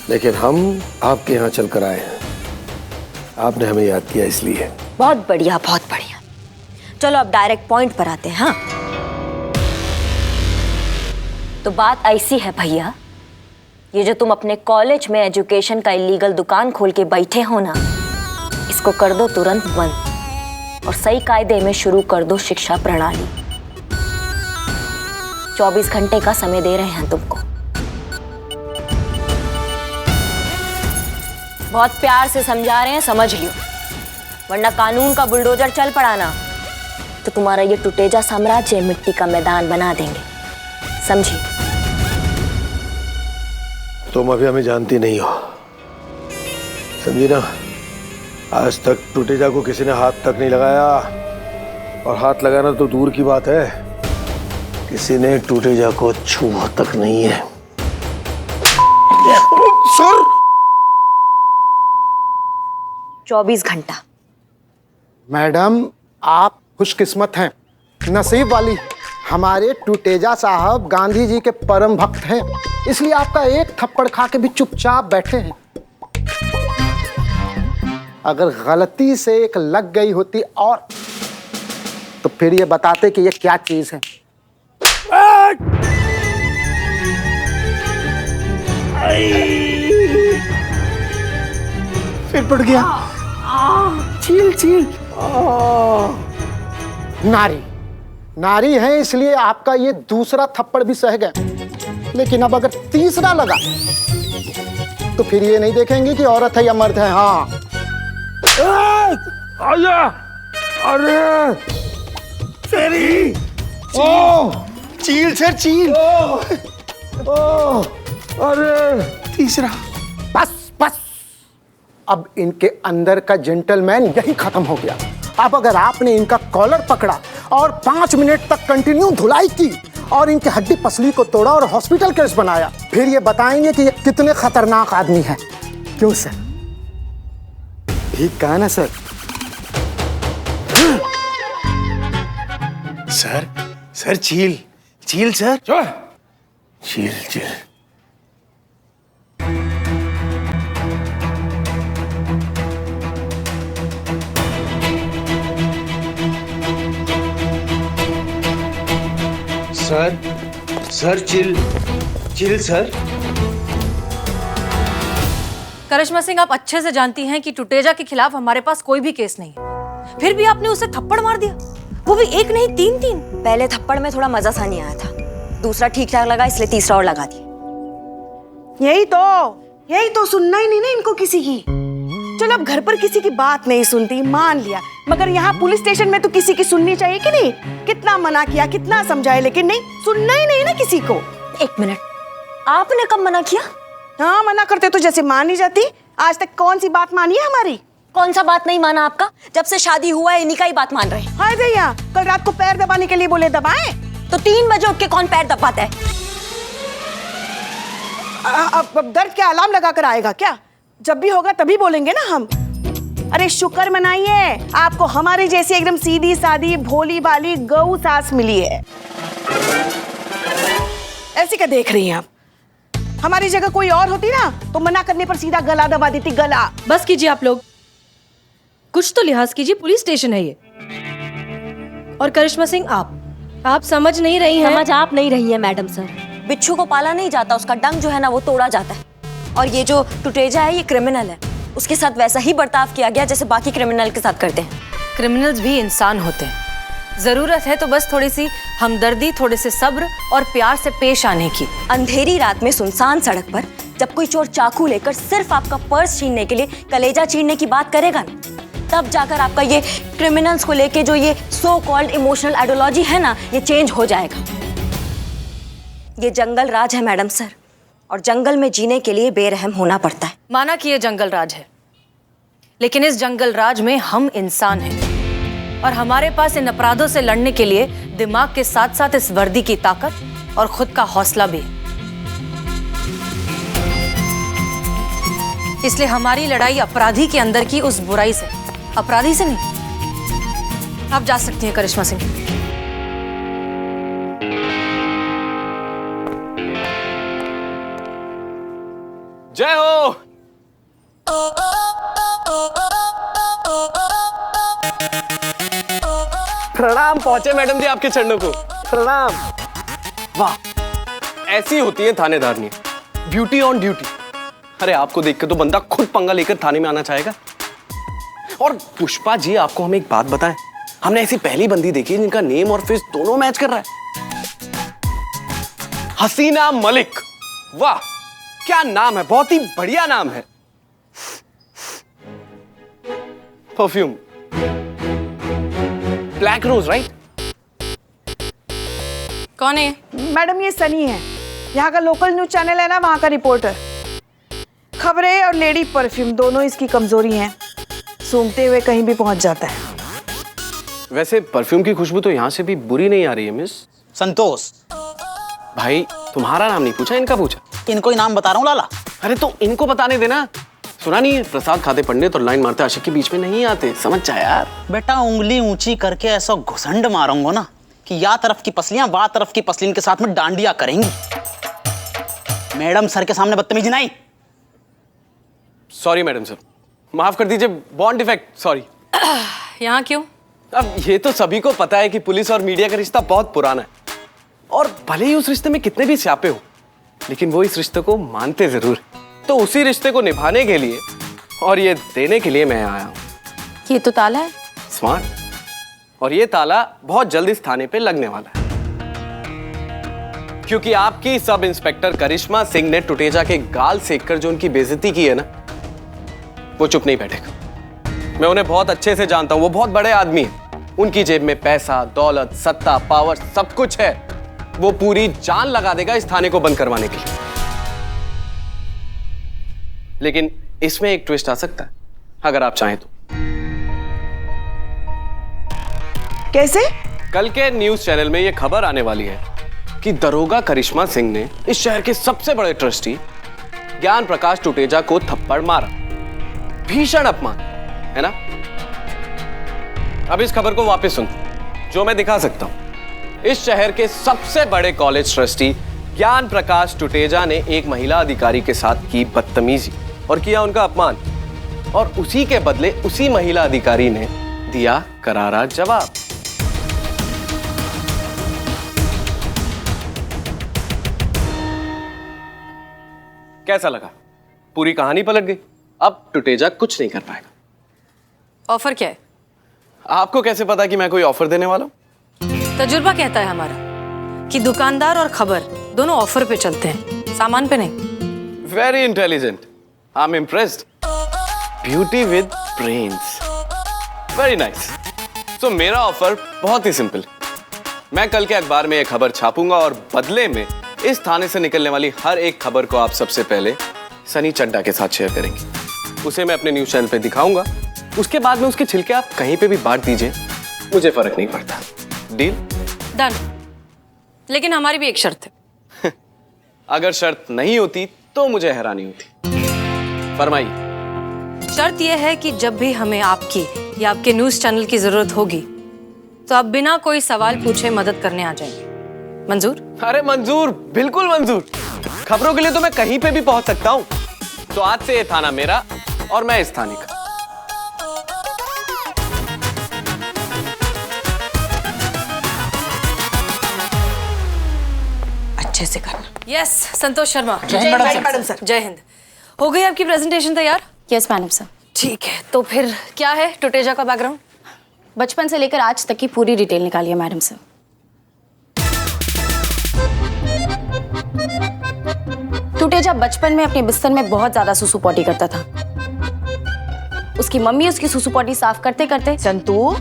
लेकिन हम आपके यहाँ चल कर आए हैं। आपने हमें याद किया इसलिए। बहुत बढ़िया, बहुत बढ़िया। चलो अब डायरेक्ट पॉइंट पर आते हैं। हाँ, तो बात ऐसी है भैया, ये जो तुम अपने कॉलेज में एजुकेशन का इलीगल दुकान खोल के बैठे हो ना, इसको कर दो तुरंत बंद और सही कायदे में शुरू कर दो शिक्षा प्रणाली। 24 घंटे का समय दे रहे हैं तुमको। बहुत प्यार से समझा रहे हैं, समझ लियो, वरना कानून का बुलडोजर चल पड़ा ना तो तुम्हारा ये टूटेजा साम्राज्य मिट्टी का मैदान बना देंगे, समझी? तुम अभी हमें जानती नहीं हो, समझी ना। आज तक टूटेजा को किसी ने हाथ तक नहीं लगाया, और हाथ लगाना तो दूर की बात है, किसी ने टूटेजा को छुआ तक नहीं है। सर, 24 घंटा। मैडम, आप खुशकिस्मत हैं, नसीब वाली। हमारे टूटेजा साहब गांधी जी के परम भक्त हैं, इसलिए आपका एक थप्पड़ खा के भी चुपचाप बैठे हैं। अगर गलती से एक लग गई होती और तो फिर ये बताते कि ये क्या चीज है। सिर पड़ गया। चील चील। नारी है इसलिए आपका ये दूसरा थप्पड़ भी सह गए, लेकिन अब अगर तीसरा लगा तो फिर ये नहीं देखेंगे कि औरत है या मर्द है। हाँ, आजा। अरे तेरी चील सर, चील। अरे तीसरा। बस अब इनके अंदर का जेंटलमैन यही खत्म हो गया। अब अगर आपने इनका कॉलर पकड़ा और 5 मिनट तक कंटिन्यू धुलाई की और इनके हड्डी पसली को तोड़ा और हॉस्पिटल केस बनाया, फिर ये बताएंगे कि ये कितने खतरनाक आदमी है। क्यों सर? ठीक कहा ना sir? Sir chill sir. Chill. Sir chill sir. Karishma Singh, आप अच्छे से जानती हैं कि टूटेजा के खिलाफ हमारे पास कोई भी केस नहीं है, फिर भी आपने उसे थप्पड़ मार दिया, वो भी एक नहीं 3-3। पहले थप्पड़ में थोड़ा मजा सा नहीं आया था, दूसरा ठीक ठाक लगा इसलिए तीसरा और लगा दिया। यही तो सुनना ही नहीं ना इनको किसी की। चलो अब घर पर किसी की बात नहीं सुनती, मान लिया, मगर यहाँ पुलिस स्टेशन में तो किसी की सुननी चाहिए कि नहीं? कितना मना किया, कितना समझाए, लेकिन नहीं, सुनना ही नहीं ना किसी को। 1 मिनट, आपने कब मना किया? हाँ, मना करते तो जैसे मान ही जाती। आज तक कौन सी बात मानी है हमारी? कौन सा बात नहीं माना आपका? जब से शादी हुआ है इन्हीं का ही बात मान रहे हैं। हाय भैया, कल रात को पैर दबाने के लिए बोले, दबाएं तो 3 बजे उठ के कौन पैर दबाता है? अब दर्द के अलार्म लगा कर आएगा क्या? जब भी होगा तभी बोलेंगे ना हम। अरे शुक्र मनाइए, आपको हमारी जैसी एकदम सीधी सादी भोली भाली गऊ सास मिली है। ऐसी क्या देख रही हैं आप? हमारी जगह कोई और होती ना तो मना करने पर सीधा गला दबा देती, गला। बस कीजिए आप लोग, कुछ तो लिहाज कीजिए, पुलिस स्टेशन है ये। और करिश्मा सिंह, आप समझ नहीं रही हैं। समझ आप नहीं रही है मैडम सर। बिच्छू को पाला नहीं जाता, उसका डंक जो है ना वो तोड़ा जाता है। और ये जो टूटेजा है ये क्रिमिनल है, उसके साथ वैसा ही बर्ताव किया गया जैसे बाकी क्रिमिनल के साथ करते हैं। क्रिमिनल्स भी इंसान होते हैं, जरूरत है तो बस थोड़ी सी हमदर्दी, थोड़े से सब्र और प्यार से पेश आने की। अंधेरी रात में सुनसान सड़क पर जब कोई चोर चाकू लेकर सिर्फ आपका पर्स छीनने के लिए कलेजा चीरने की बात करेगा ना, तब जाकर आपका ये क्रिमिनल्स को लेके जो ये सो कॉल्ड इमोशनल आइडियोलॉजी है ना, ये चेंज हो जाएगा। ये जंगल राज है मैडम सर, और जंगल में जीने के लिए बेरहम होना पड़ता है। माना कि ये जंगल राज है, लेकिन इस जंगल राज में हम इंसान हैं, और हमारे पास इन अपराधों से लड़ने के लिए दिमाग के साथ साथ इस वर्दी की ताकत और खुद का हौसला भी है। इसलिए हमारी लड़ाई अपराधी के अंदर की उस बुराई से, अपराधी से नहीं। आप जा सकती हैं करिश्मा सिंह। जय हो। प्रणाम। पहुंचे मैडम जी आपके चरणों को प्रणाम। वाह, ऐसी होती है थानेदारनी, ब्यूटी ऑन ड्यूटी। अरे आपको देख के तो बंदा खुद पंगा लेकर थाने में आना चाहेगा। और पुष्पा जी, आपको हम एक बात बताएं, हमने ऐसी पहली बंदी देखी जिनका नेम और फेस दोनों मैच कर रहा है। हसीना मलिक। वाह क्या नाम है, बहुत ही बढ़िया नाम है। Perfume black rose, right? कौन है? मैडम ये सनी है, यहाँ का लोकल न्यूज चैनल है ना, वहाँ का रिपोर्टर। खबरें और लेडी परफ्यूम दोनों इसकी कमजोरी हैं, सूंघते हुए कहीं भी पहुंच जाता है। वैसे परफ्यूम की खुशबू तो यहाँ से भी बुरी नहीं आ रही है मिस। संतोष। भाई तुम्हारा नाम नहीं पूछा, इनका पूछा। इनको ही नाम बता रहा हूँ लाला। अरे तो इनको बताने देना। सुना नहीं, प्रसाद खाते पंडित और लाइन मारते आशिक के बीच में नहीं आते, समझ जा यार। बेटा उंगली ऊंची करके ऐसा घुसंड मारूंगा ना कि या तरफ की पसलियां वा तरफ की पसलिन के साथ में डांडिया करेंगी। मैडम सर के सामने बदतमीजी नहीं। सॉरी मैडम सर, माफ कर दीजिए, बॉन्ड डिफेक्ट, सॉरी। यहाँ क्यों? अब ये तो सभी को पता है कि पुलिस और मीडिया का रिश्ता बहुत पुराना है, और भले ही उस रिश्ते में कितने भी स्यापे हो, लेकिन वो इस रिश्ते को मानते जरूर। तो उसी रिश्ते को निभाने के लिए और ये देने के लिए मैं आया हूँ। ये तो ताला है। स्मार्ट। और ये ताला बहुत जल्द इस थाने पे लगने वाला है, क्योंकि आपकी सब इंस्पेक्टर करिश्मा सिंह ने टुटेजा के गाल सेककर जो उनकी बेइज्जती की है ना, वो चुप नहीं बैठेगा। मैं उन्हें बहुत अच्छे से जानता हूं, वो बहुत बड़े आदमी हैं। उनकी जेब में पैसा, दौलत, सत्ता, पावर सब कुछ है। वो पूरी जान लगा देगा इस थाने को बंद करवाने के लिए। लेकिन इसमें एक ट्विस्ट आ सकता है, अगर आप चाहें तो। कैसे? कल के न्यूज चैनल में यह खबर आने वाली है कि दरोगा करिश्मा सिंह ने इस शहर के सबसे बड़े ट्रस्टी ज्ञान प्रकाश टुटेजा को थप्पड़ मारा। भीषण अपमान है ना? अब इस खबर को वापस सुन, जो मैं दिखा सकता हूं। इस शहर के सबसे बड़े कॉलेज ट्रस्टी ज्ञान प्रकाश टुटेजा ने एक महिला अधिकारी के साथ की बदतमीजी और किया उनका अपमान, और उसी के बदले उसी महिला अधिकारी ने दिया करारा जवाब। कैसा लगा? पूरी कहानी पलट गई। अब टुटेजा कुछ नहीं कर पाएगा। ऑफर क्या है? आपको कैसे पता कि मैं कोई ऑफर देने वाला हूं? तजुर्बा कहता है हमारा कि दुकानदार और खबर दोनों ऑफर पे चलते हैं, सामान पे नहीं। Very intelligent, I am impressed. Beauty with brains, very nice. तो मेरा ऑफर बहुत ही सिंपल। मैं कल के अखबार में एक खबर छापूंगा और बदले में इस थाने से निकलने वाली हर एक खबर को आप सबसे पहले सनी चड्डा के साथ शेयर करेंगे। उसे मैं अपने न्यूज चैनल पे दिखाऊंगा। उसके बाद में उसके छिलके आप कहीं पे भी बांट दीजिए, मुझे फर्क नहीं पड़ता। डील? डन। लेकिन हमारी भी एक शर्त है। अगर शर्त नहीं होती तो मुझे हैरानी होती। फरमाइए। शर्त यह है कि जब भी हमें आपकी या आपके न्यूज चैनल की जरूरत होगी तो आप बिना कोई सवाल पूछे मदद करने आ जाएंगे। मंजूर? अरे मंजूर, बिल्कुल मंजूर। खबरों के लिए तो मैं कहीं पे भी पहुंच सकता हूं। तो आज से ये थाना मेरा और मैं इस थाने का। अच्छे से करना। यस, संतोष शर्मा। जय हिंद मैडम सर। जय हिंद। हो गई आपकी प्रेजेंटेशन तैयार? Yes madam sir. ठीक है, तो फिर क्या है टुटेजा का बैकग्राउंड? बचपन से लेकर आज तक की पूरी डिटेल निकालिए मैडम सर। टुटेजा बचपन में अपने बिस्तर में बहुत ज्यादा सुसु पॉटी करता था। उसकी मम्मी उसकी सुसु पॉटी साफ करते करते। संतू,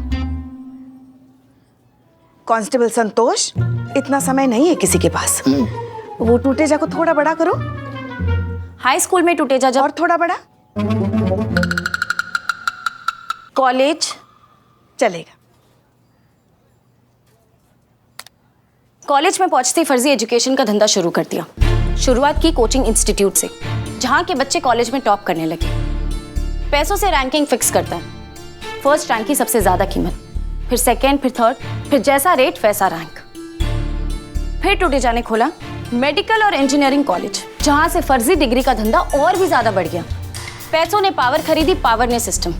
कांस्टेबल संतोष, इतना समय नहीं है किसी के पास। वो टुटेजा को थोड़ा बड़ा करो। हाई स्कूल में टुटेजा जब और थोड़ा बड़ा। कॉलेज चलेगा। कॉलेज में पहुंचते ही फर्जी एजुकेशन का धंधा शुरू कर दिया। शुरुआत की कोचिंग इंस्टीट्यूट से, जहां के बच्चे कॉलेज में टॉप करने लगे। पैसों से रैंकिंग फिक्स करता है। फर्स्ट रैंक की सबसे ज्यादा कीमत, फिर सेकेंड, फिर थर्ड, फिर जैसा रेट वैसा रैंक। फिर टूटेजा ने खोला मेडिकल और इंजीनियरिंग कॉलेज, जहां से फर्जी डिग्री का धंधा और भी ज्यादा बढ़ गया। पैसों ने पावर खरीदी, पावर ने सिस्टम,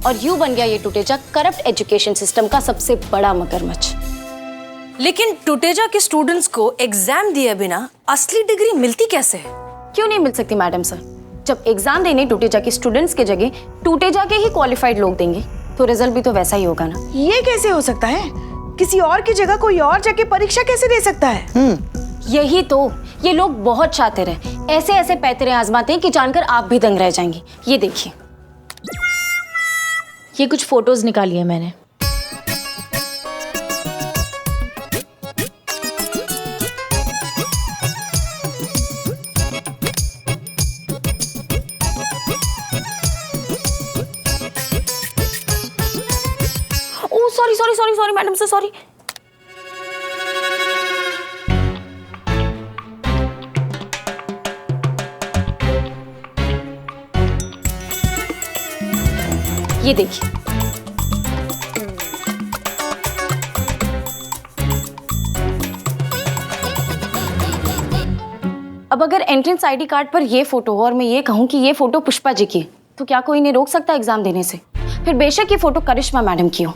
और यूं बन गया ये टूटेजा करप्ट एजुकेशन सिस्टम का सबसे बड़ा मगरमच्छ। लेकिन टूटेजा के स्टूडेंट्स को एग्जाम दिए बिना असली डिग्री मिलती कैसे है? क्यों नहीं मिल सकती मैडम सर? जब एग्जाम देने टूटेजा के स्टूडेंट्स के जगह टूटेजा के ही क्वालिफाइड लोग देंगे तो रिजल्ट भी तो वैसा ही होगा ना। ये कैसे हो सकता है? किसी और की जगह कोई और जाके परीक्षा कैसे दे सकता है? यही तो, ये लोग बहुत शातिर हैं। ऐसे ऐसे पैतरे आजमाते हैं कि जानकर आप भी दंग रह जाएंगे। ये देखिए, ये कुछ फोटोज निकाली है मैंने। Oh sorry sorry sorry sorry madam sir, sorry. ये देखिए, अब अगर एंट्रेंस आईडी कार्ड पर ये फोटो हो और मैं ये कहूं कि ये फोटो पुष्पा जी की है, तो क्या कोई इन्हें रोक सकता है एग्जाम देने से? फिर बेशक ये फोटो करिश्मा मैडम की हो।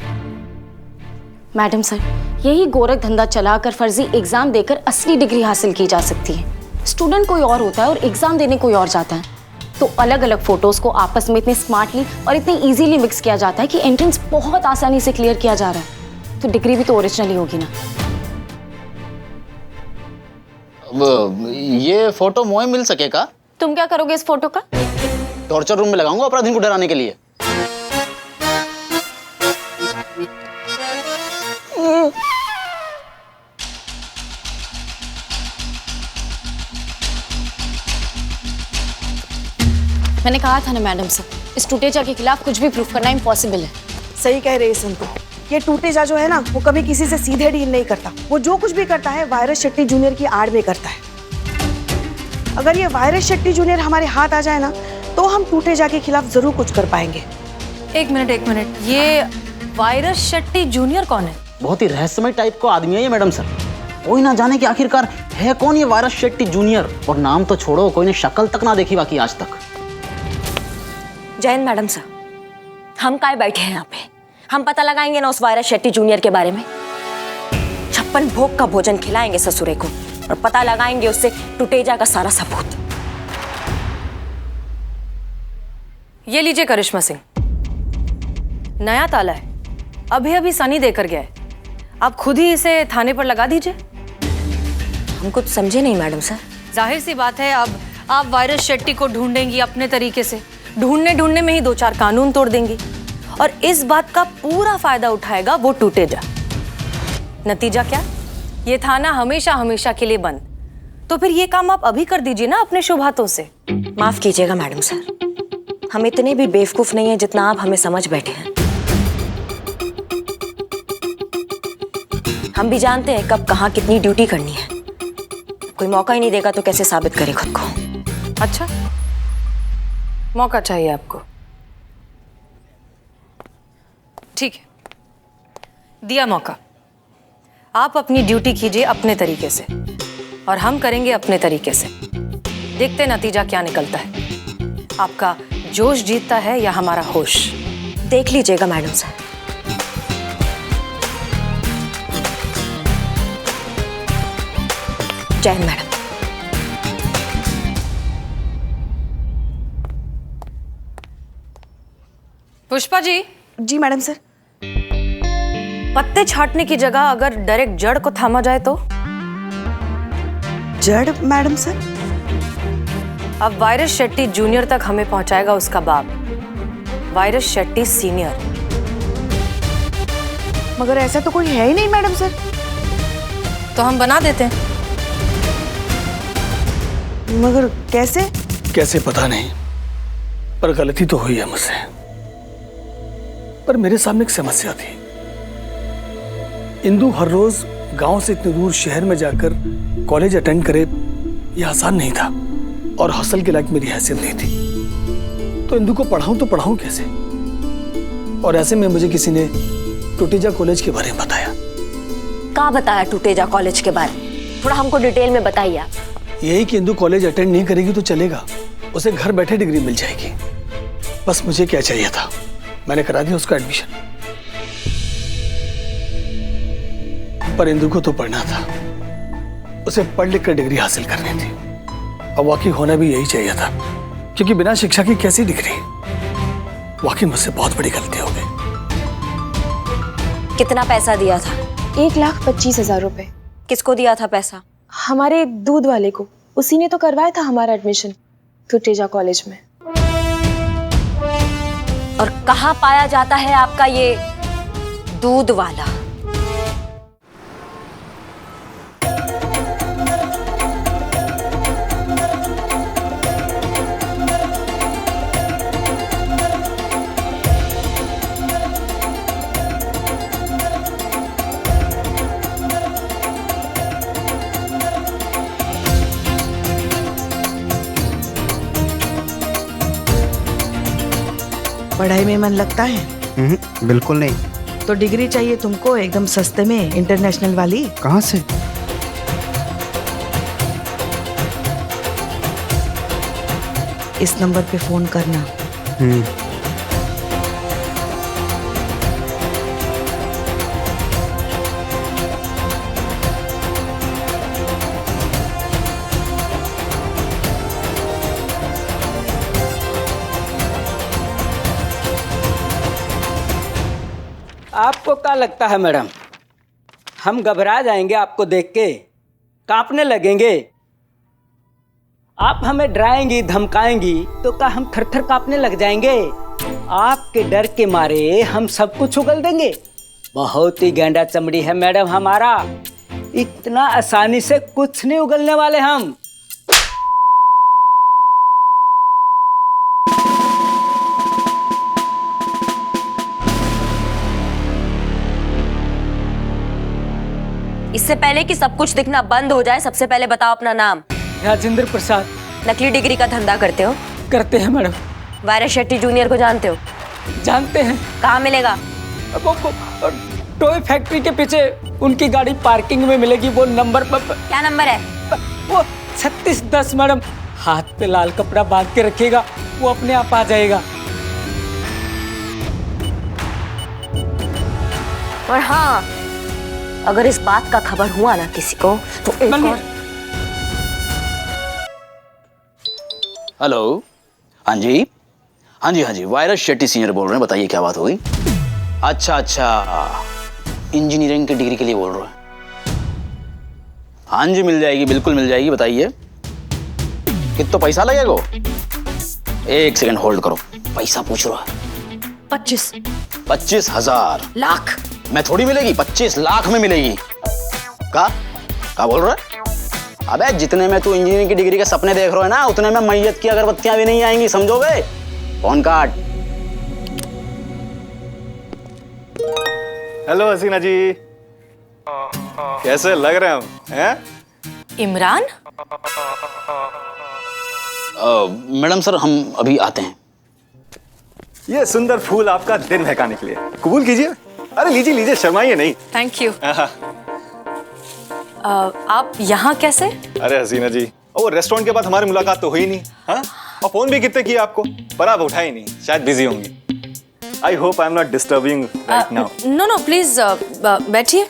मैडम सर, यही गोरख धंधा चलाकर फर्जी एग्जाम देकर असली डिग्री हासिल की जा सकती है। स्टूडेंट कोई और होता है और एग्जाम देने कोई और जाता है, तो अलग अलग फोटोज को आपस में इतने स्मार्टली और इतने इजीली मिक्स किया जाता है कि एंट्रेंस बहुत आसानी से क्लियर किया जा रहा है। तो डिग्री भी तो ओरिजिनल ही होगी ना। ये फोटो मोए मिल सकेगा? तुम क्या करोगे इस फोटो का? टॉर्चर रूम में लगाऊंगा अपराधी को डराने के लिए। मैंने कहा था ना मैडम सर, इस टूटेजा के खिलाफ कुछ भी प्रूफ करना इम्पॉसिबल है। सही कह रही है संतु। ये टूटेजा जो है ना, वो कभी किसी से सीधे डील नहीं करता। वो जो कुछ भी करता है वायरस शेट्टी जूनियर की आड़ में करता है। अगर ये वायरस शेट्टी जूनियर हमारे हाथ आ जाए ना, तो हम टूटेजा के खिलाफ जरूर कुछ कर पाएंगे। एक मिनट, ये वायरस शेट्टी जूनियर कौन है? बहुत ही रहस्यमय टाइप का आदमी है ये मैडम सर। कोई ना जाने कि आखिरकार है कौन ये वायरस शेट्टी जूनियर। और नाम तो छोड़ो, कोई ने शक्ल तक ना देखी बाकी आज तक। जैन मैडम सर, हम काय बैठे हैं यहाँ पे? हम पता लगाएंगे ना उस वायरस शेट्टी जूनियर के बारे में। 56 भोग का भोजन खिलाएंगे ससुरे को और पता लगाएंगे उससे टूटेजा का सारा सबूत। ये लीजिए करिश्मा सिंह, नया ताला है, अभी अभी सनी देकर गया है। आप खुद ही इसे थाने पर लगा दीजिए। हम कुछ समझे नहीं मैडम सर। जाहिर सी बात है, अब आप वायरस शेट्टी को ढूंढेंगी अपने तरीके से। ढूंढने में ही 2-4 कानून तोड़ देंगी और इस बात का पूरा फायदा उठाएगा वो टूटेजा। नतीजा क्या? ये थाना हमेशा हमेशा के लिए बंद। तो फिर ये काम आप अभी कर दीजिए ना अपने शुभ हाथों से। माफ कीजिएगा मैडम सर, हम इतने भी बेवकूफ नहीं है जितना आप हमें समझ बैठे हैं। हम भी जानते हैं कब कहाँ कितनी ड्यूटी करनी है। कोई मौका ही नहीं देगा तो कैसे साबित करे खुद को? अच्छा, मौका चाहिए आपको? ठीक है, दिया मौका। आप अपनी ड्यूटी कीजिए अपने तरीके से और हम करेंगे अपने तरीके से। देखते नतीजा क्या निकलता है। आपका जोश जीतता है या हमारा होश? देख लीजिएगा मैडम सर। जय हिंद मैडम। पुष्पा जी। जी मैडम सर। पत्ते छांटने की जगह अगर डायरेक्ट जड़ को थामा जाए तो? जड़ मैडम सर? अब वायरस शेट्टी जूनियर तक हमें पहुंचाएगा उसका बाप, वायरस शेट्टी सीनियर। मगर ऐसा तो कोई है ही नहीं मैडम सर। तो हम बना देते हैं। मगर कैसे? कैसे पता नहीं, पर गलती तो हुई है मुझसे। पर मेरे सामने एक समस्या थी। इंदु हर रोज गांव से इतनी दूर शहर में जाकर कॉलेज अटेंड करे ये आसान नहीं था, और हॉस्टल के लायक मेरी हैसियत नहीं थी। तो इंदु को पढ़ाऊं तो पढ़ाऊं कैसे? और ऐसे में मुझे किसी ने टूटेजा कॉलेज के बारे में बताया। क्या बताया टूटेजा कॉलेज के बारे में? थोड़ा हमको डिटेल में बताइए आप। यही कि इंदु कॉलेज अटेंड नहीं करेगी तो चलेगा, उसे घर बैठे डिग्री मिल जाएगी। बस मुझे क्या चाहिए था, मैंने करा दिया उसका एडमिशन। पर इंदु को तो पढ़ना था, उसे पढ़ लिख कर डिग्री हासिल करनी थी। और वाकई होना भी यही चाहिए था, क्योंकि बिना शिक्षा की कैसी डिग्री? वाकई मुझसे बहुत बड़ी गलती हो गई। कितना पैसा दिया था? 1,25,000 रुपए। किसको दिया था पैसा? हमारे दूध वाले को, उसी ने तो करवाया था हमारा एडमिशन टूटेजा कॉलेज में। और कहाँ पाया जाता है आपका ये दूध वाला? पढ़ाई में मन लगता है? बिल्कुल नहीं। तो डिग्री चाहिए तुमको एकदम सस्ते में, इंटरनेशनल वाली? कहाँ से? इस नंबर पे फोन करना। आपको क्या लगता है मैडम, हम घबरा जाएंगे आपको देख के, कांपने लगेंगे? आप हमें डराएंगी धमकाएंगी तो क्या हम थर थर कांपने लग जाएंगे? आपके डर के मारे हम सब कुछ उगल देंगे। बहुत ही गैंडा चमड़ी है मैडम हमारा, इतना आसानी से कुछ नहीं उगलने वाले हम। इससे पहले कि सब कुछ दिखना बंद हो जाए, सबसे पहले बताओ अपना नाम। राजेंद्र प्रसाद। नकली डिग्री का धंधा करते हो? करते हैं मैडम। वायरस शेट्टी जूनियर को जानते हो? जानते हैं। कहाँ मिलेगा? वो टॉय फैक्ट्री के पीछे उनकी गाड़ी पार्किंग में मिलेगी, वो नंबर पर। क्या नंबर है? वो 3610 मैडम। हाथ पे लाल कपड़ा बांध के रखिएगा, वो अपने आप आ जाएगा। और हाँ, अगर इस बात का खबर हुआ ना किसी को तो एक और... हेलो। हाँ जी, हाँ जी, हाँ जी, वायरस शेट्टी सीनियर बोल रहे हैं, बताइए क्या बात हो गई? अच्छा, इंजीनियरिंग की डिग्री के लिए बोल रहे हैं? हाँ जी, मिल जाएगी, बिल्कुल मिल जाएगी, बताइए कितना पैसा लगेगा? एक सेकंड होल्ड करो, पैसा पूछ रहा है। 25,000 लाख में थोड़ी मिलेगी, 25 लाख में मिलेगी। क्या बोल रहा है? अबे जितने में तू इंजीनियरिंग की डिग्री के सपने देख रहे हो ना, उतने में मैयत की अगरबत्तियां भी नहीं आएंगी, समझोगे? फोन काट। हेलो हसीना जी, कैसे लग रहे हैं? इमरान? मैडम सर, हम अभी आते हैं। ये सुंदर फूल आपका दिन महकाने के लिए, कबूल कीजिए। अरे लीजिए लीजिए, शर्माइए नहीं। Thank you. आप यहाँ कैसे? अरे हसीना जी, वो रेस्टोरेंट के बाद हमारी मुलाकात तो हुई नहीं। हाँ, और फोन भी कितने किए आपको, पर आप उठाए नहीं, शायद बिजी होंगी। I hope I am not disturbing right now. No please बैठिए।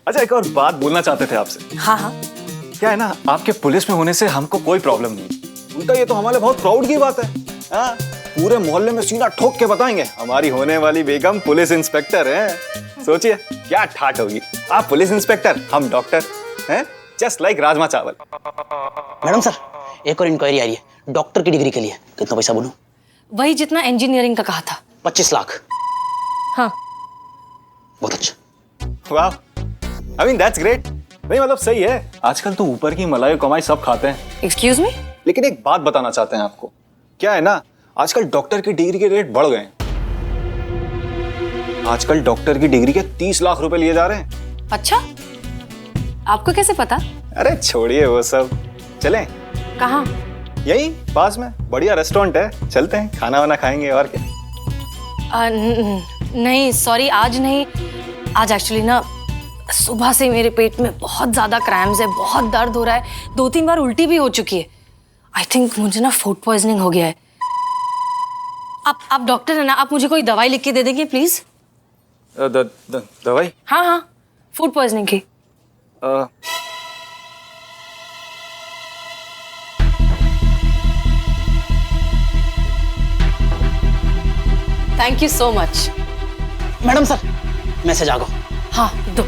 अच्छा, एक और बात बोलना चाहते थे आपसे। हाँ। क्या है ना, आपके पुलिस में होने से हमको कोई प्रॉब्लम नहीं, उल्टा ये तो हमारे बहुत प्राउड की बात है। हाँ, पूरे मोहल्ले में सीना ठोक के बताएंगे हमारी होने वाली बेगम पुलिस इंस्पेक्टर है। सोचिए क्या ठाट होगी, आप पुलिस इंस्पेक्टर, हम डॉक्टर हैं, जस्ट लाइक राजमा चावल। मैडम सर, एक और इंक्वायरी आ रही है डॉक्टर की डिग्री के लिए, कितना पैसा बोलूं? वही जितना इंजीनियरिंग का कहा था। 25 लाख। हाँ। बहुत अच्छा। वाह, आई मीन दैट्स ग्रेट। नहीं मतलब सही है, आजकल तो ऊपर की मलाई कमाई सब खाते हैं। Excuse me? लेकिन एक बात बताना चाहते हैं आपको, क्या है ना, आजकल डॉक्टर की डिग्री के रेट बढ़ गए हैं। आजकल डॉक्टर की डिग्री के 30 लाख रुपए लिए जा रहे हैं। अच्छा, आपको कैसे पता? अरे छोड़िए वो सब, चलें? कहाँ? यही पास में बढ़िया रेस्टोरेंट है, चलते हैं, खाना वाना खाएंगे और क्या। नहीं सॉरी, आज नहीं। आज एक्चुअली ना सुबह से मेरे पेट में बहुत ज्यादा क्रैम्स है, बहुत दर्द हो रहा है, 2-3 बार उल्टी भी हो चुकी है। आई थिंक मुझे ना फूड पॉइजनिंग हो गया है। आप डॉक्टर है ना, आप मुझे कोई दवाई लिख के दे देंगे प्लीज? दवाई? हाँ, फूड पॉइजनिंग की। Thank you so much. Madam sir, message आ गया। हाँ दो।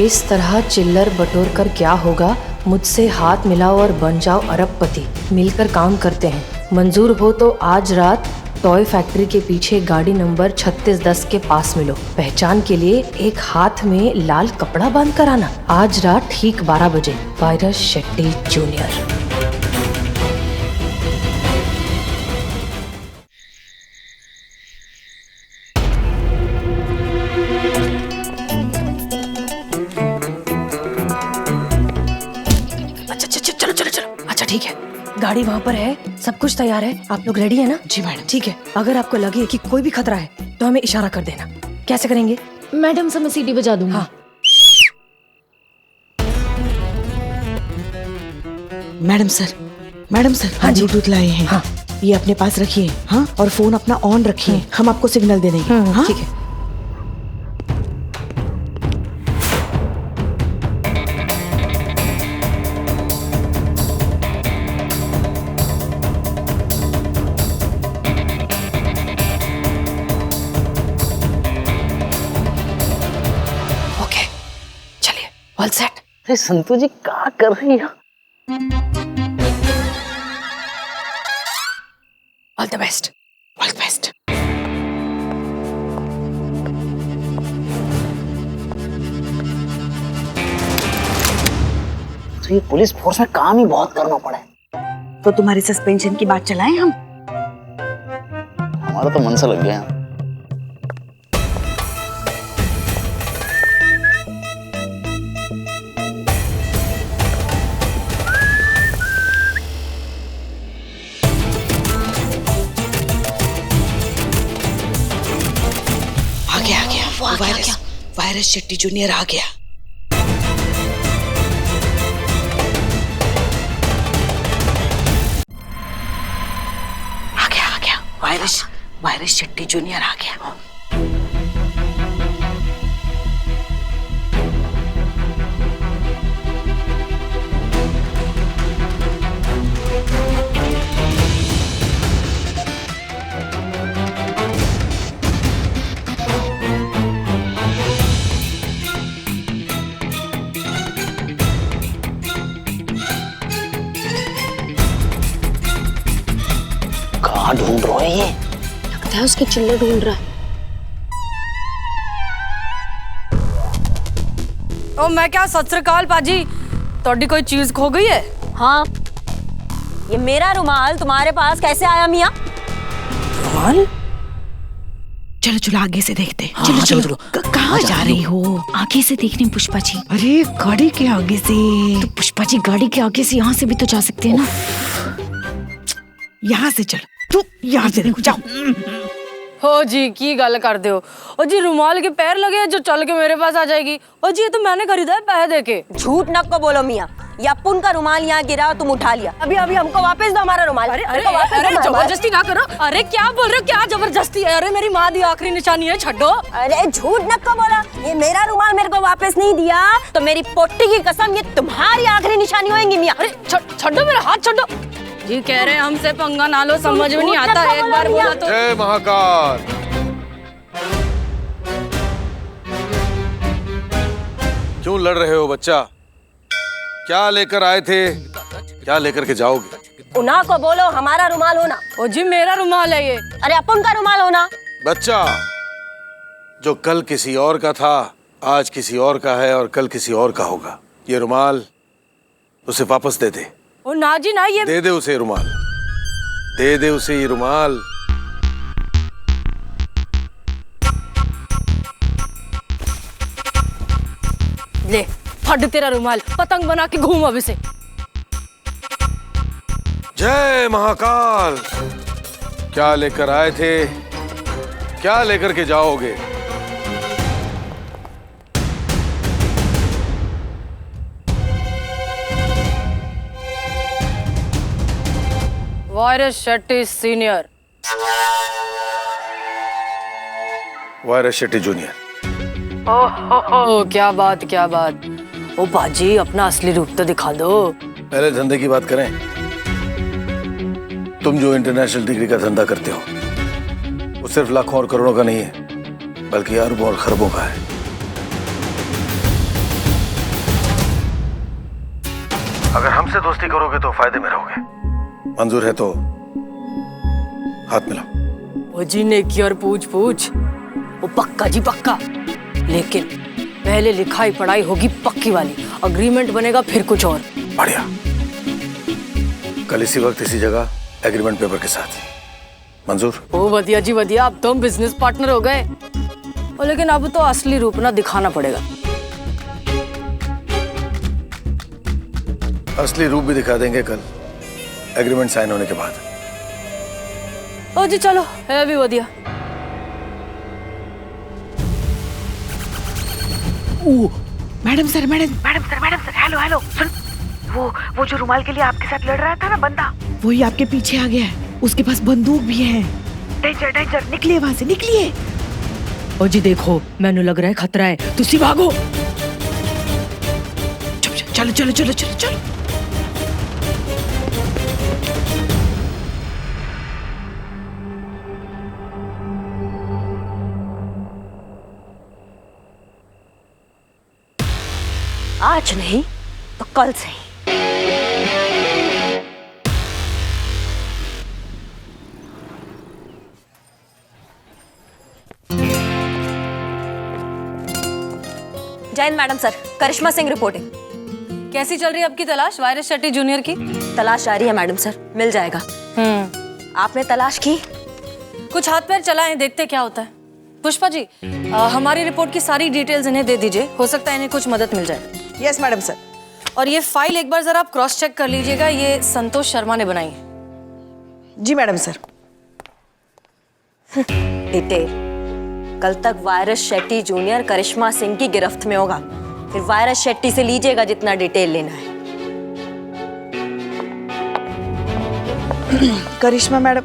इस तरह चिल्लर बटोर कर क्या होगा, मुझसे हाथ मिलाओ और बन जाओ अरबपति। मिलकर काम करते हैं, मंजूर हो तो आज रात टॉय फैक्ट्री के पीछे गाड़ी नंबर 3610 के पास मिलो। पहचान के लिए एक हाथ में लाल कपड़ा बांध कर आना। आज रात ठीक 12 बजे। Virus Shetty junior. अच्छा ठीक है, गाड़ी वहाँ पर है, सब कुछ तैयार है, आप लोग रेडी है ना? जी मैडम। ठीक है, अगर आपको लगे कि कोई भी खतरा है तो हमें इशारा कर देना। कैसे करेंगे? मैडम से मैं सीटी बजा दूंगी। हाँ। मैडम सर हाँ जी। ब्लूटूथ लाए हैं। हाँ। ये अपने पास रखिए। हाँ, और फोन अपना ऑन रखिए। हम आपको सिग्नल दे देंगे। हाँ? ठीक है। All set. अरे संतू जी क्या कर रही है? All the best. All the best. तो ये पुलिस फोर्स में काम ही बहुत करना पड़ा है। तो तुम्हारी सस्पेंशन की बात चलाएं हम? हमारा तो मन सा लग गया। आ गया वायरस शेट्टी जूनियर आ गया। वायरस शेट्टी जूनियर आ गया। कहाँ ढूंढ रहे हैं ये? लगता है उसके चिल्लर ढूंढ रहा है। ओ मैं क्या, सत श्री अकाल पाजी, तोड़ी कोई चीज खो गई है? हाँ, ये मेरा रुमाल तुम्हारे पास कैसे आया मियाँ? रुमाल? चलो आगे से देखते। चलो। कहाँ जा रही हो? आगे से देखने पुष्पा जी। अरे गाड़ी के आगे से। तो पुष्पा जी गाड़ी के आगे से यहाँ से भी तो जा सकते हैं ना। यहाँ से चल, तू यहाँ से देखो, जाओ। हो जी की गल कर दो। ओ जी रुमाल के पैर लगे जो चल के मेरे पास आ जाएगी। ओ जी ये तो मैंने खरीदा है पैसे देके। झूठ न को बोलो मियाँ, ये अपुन का रुमाल यहाँ गिरा, तुम उठा लिया। अभी हमको वापस दो हमारा रुमाल। अरे जबरदस्ती ना करो। अरे क्या बोल रहे हो, क्या जबरदस्ती है? अरे मेरी माँ दी आखिरी निशानी है, छड्डो। अरे झूठ न को बोला, ये मेरा रुमाल मेरे को वापस नहीं दिया तो मेरी पोटी की कसम ये तुम्हारी आखिरी निशानी होगी मियाँ। अरे छड्डो मेरा हाथ, छड्डो। जी कह रहे हमसे पंगा ना लो, समझ में नहीं आता, एक बार बोला तो। जय महाकाल। क्यों लड़ रहे हो बच्चा? क्या लेकर आए थे, क्या लेकर के जाओगे? उना को बोलो हमारा रुमाल होना। ओ जी मेरा रुमाल है ये। अरे अपन का रुमाल होना। बच्चा, जो कल किसी और का था आज किसी और का है और कल किसी और का होगा। ये रुमाल उसे वापस दे दे। ओ ना जी ना, ये दे दे उसे रुमाल, दे दे उसे ये रुमाल। ले फट तेरा रुमाल, पतंग बना के घूम अब इसे। जय महाकाल। क्या लेकर आए थे, क्या लेकर के जाओगे? Virus Shetty senior. Virus Shetty junior. Oh क्या बात क्या बात। ओ बाजी अपना असली रूप तो दिखा दो। पहले धंधे की बात करें। तुम जो इंटरनेशनल डिग्री का धंधा करते हो वो सिर्फ लाखों और करोड़ों का नहीं है, बल्कि अरबों और खरबों का है। अगर हमसे दोस्ती करोगे तो फायदे में रहोगे। मंजूर है तो हाथ मिलाओ। ओ जी ने की और पूछ पूछ। वो पक्का जी पक्का, लेकिन पहले लिखाई पढ़ाई होगी पक्की वाली, अग्रीमेंट बनेगा फिर कुछ और। बढ़िया। कल इसी वक्त इसी जगह एग्रीमेंट पेपर के साथ। मंजूर? ओ वधिया जी वधिया, अब तो हम बिजनेस पार्टनर हो गए। ओ लेकिन अब तो असली रूप ना दिखाना पड़ेगा। असली रूप भी दिखा देंगे कल एग्रीमेंट साइन होने के बाद। ओ जी चलो, है भी वधिया। मैडम सर हेलो हेलो सुन। वो जो रुमाल के लिए आपके साथ लड़ रहा था ना बंदा, वही आपके पीछे आ गया है। उसके पास बंदूक भी है। डेंजर, निकलिए वहां से, निकलिए। ओ जी देखो, मैंने लग रहा है खतरा है, तुसी भागो। चलो। आज नहीं तो कल से ही। Jain madam sir, Karishma Singh reporting. कैसी चल रही है आपकी तलाश वायरस शेट्टी जूनियर की? तलाश जारी है मैडम सर, मिल जाएगा। आपने तलाश की? कुछ हाथ पैर चलाएं, देखते क्या होता है। पुष्पा जी, हमारी रिपोर्ट की सारी डिटेल्स इन्हें दे दीजिए, हो सकता है इन्हें कुछ मदद मिल जाए। Yes madam sir. और ये फाइल एक बार जरा आप क्रॉस चेक कर लीजिएगा, ये संतोष शर्मा ने बनाई है। जी मैडम सर। डिटेल कल तक वायरस शेट्टी जूनियर करिश्मा सिंह की गिरफ्त में होगा, फिर वायरस शेट्टी से लीजिएगा जितना डिटेल लेना है। करिश्मा मैडम,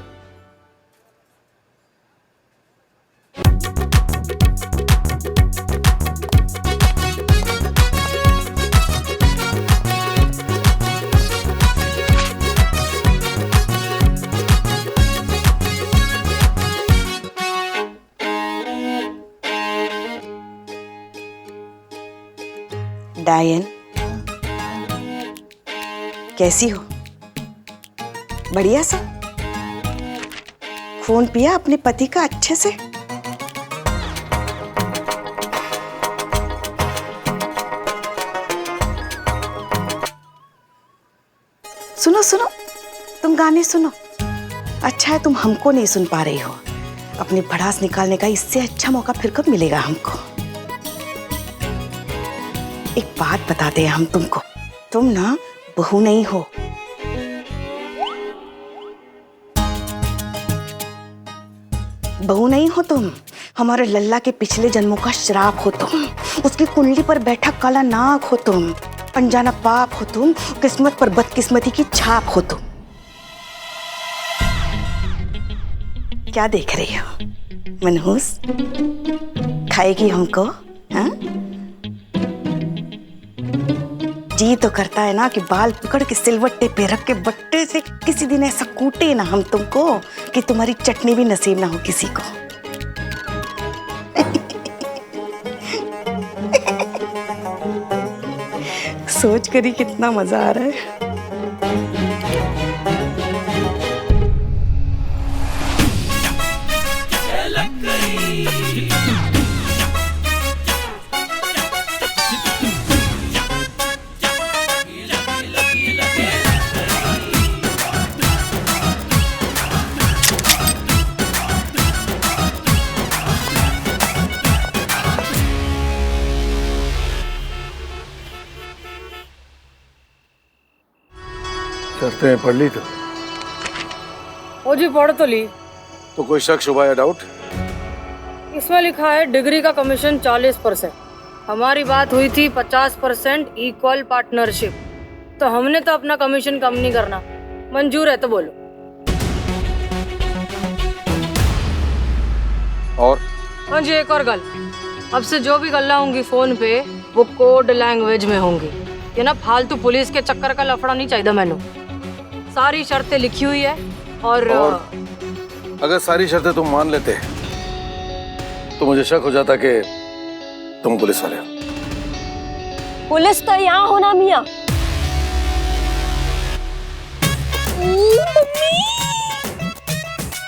डायन कैसी हो? बढ़िया सा? फोन पिया अपने पति का अच्छे से? सुनो, तुम गाने सुनो। अच्छा है तुम हमको नहीं सुन पा रही हो। अपनी भड़ास निकालने का इससे अच्छा मौका फिर कब मिलेगा हमको। एक बात बताते हैं हम तुमको, तुम ना बहू नहीं हो। बहू नहीं हो तुम, हमारे लल्ला के पिछले जन्मों का श्राप हो तुम। उसकी कुंडली पर बैठा काला नाग हो तुम, अनजाना पाप हो तुम, किस्मत पर बदकिस्मती की छाप हो तुम। क्या देख रही हो मनहूस? खाएगी हमको? हाँ? जी तो करता है ना कि बाल पकड़ के सिलवट्टे पे रख के बट्टे से किसी दिन ऐसा कूटे ना हम तुमको कि तुम्हारी चटनी भी नसीब ना हो किसी को। सोच कर ही कितना मजा आ रहा है। शर्तें पढ़ ली तो? ओ जी पढ़ तो ली। तो कोई शक शुबा या डाउट? इसमें लिखा है डिग्री का कमीशन 40%। हमारी बात हुई थी 50% इक्वल पार्टनरशिप, तो हमने तो अपना कमीशन कम नहीं करना। मंजूर है तो बोलो। और? हाँ जी, एक और गल। अब से जो भी गल्ला होंगी फोन पे वो कोड लैंग्वेज में होंगी। ये ना फालतू पुलिस के चक्कर का लफड़ा नहीं चाहिए मैनू। सारी शर्तें लिखी हुई है और अगर सारी शर्तें तुम मान लेते तो मुझे शक हो जाता कि तुम पुलिस वाले हो। पुलिस तो यहाँ होना मियाँ।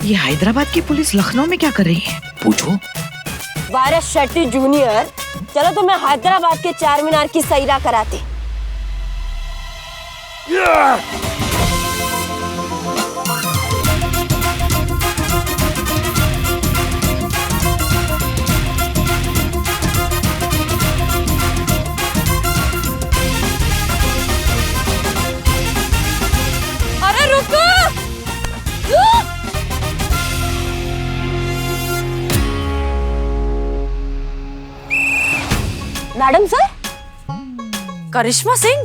ये हैदराबाद की पुलिस लखनऊ में क्या कर रही है? पूछो। वायरस शेट्टी जूनियर, चलो तुम्हें हैदराबाद के चार मीनार की सैरा कराते। अरे रुको! Madam sir? करिश्मा सिंह?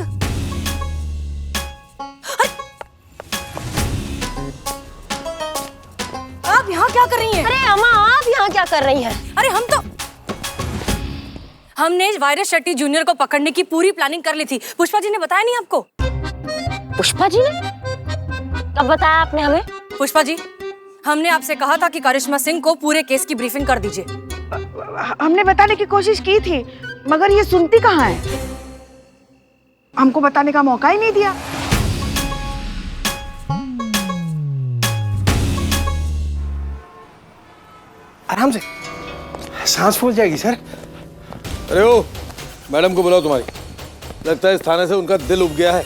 आप यहाँ क्या कर रही हैं? अरे अम्मा, आप यहाँ क्या कर रही हैं? अरे हमने वायरस शेट्टी जूनियर को पकड़ने की पूरी प्लानिंग कर ली थी। पुष्पा जी ने बताया नहीं आपको? पुष्पा जी ने? कब बताया आपने हमें? पुष्पा जी, हमने आपसे कहा था कि करिश्मा सिंह को पूरे केस की ब्रीफिंग कर दीजिए। हमने बताने की कोशिश की थी, मगर ये सुनती कहाँ है? हमको बताने का मौका ही नहीं दिया। आराम से, सांस फूल जाएगी सर। अरे ओ, मैडम को बुलाओ तुम्हारी। लगता है इस थाने से उनका दिल उब गया है,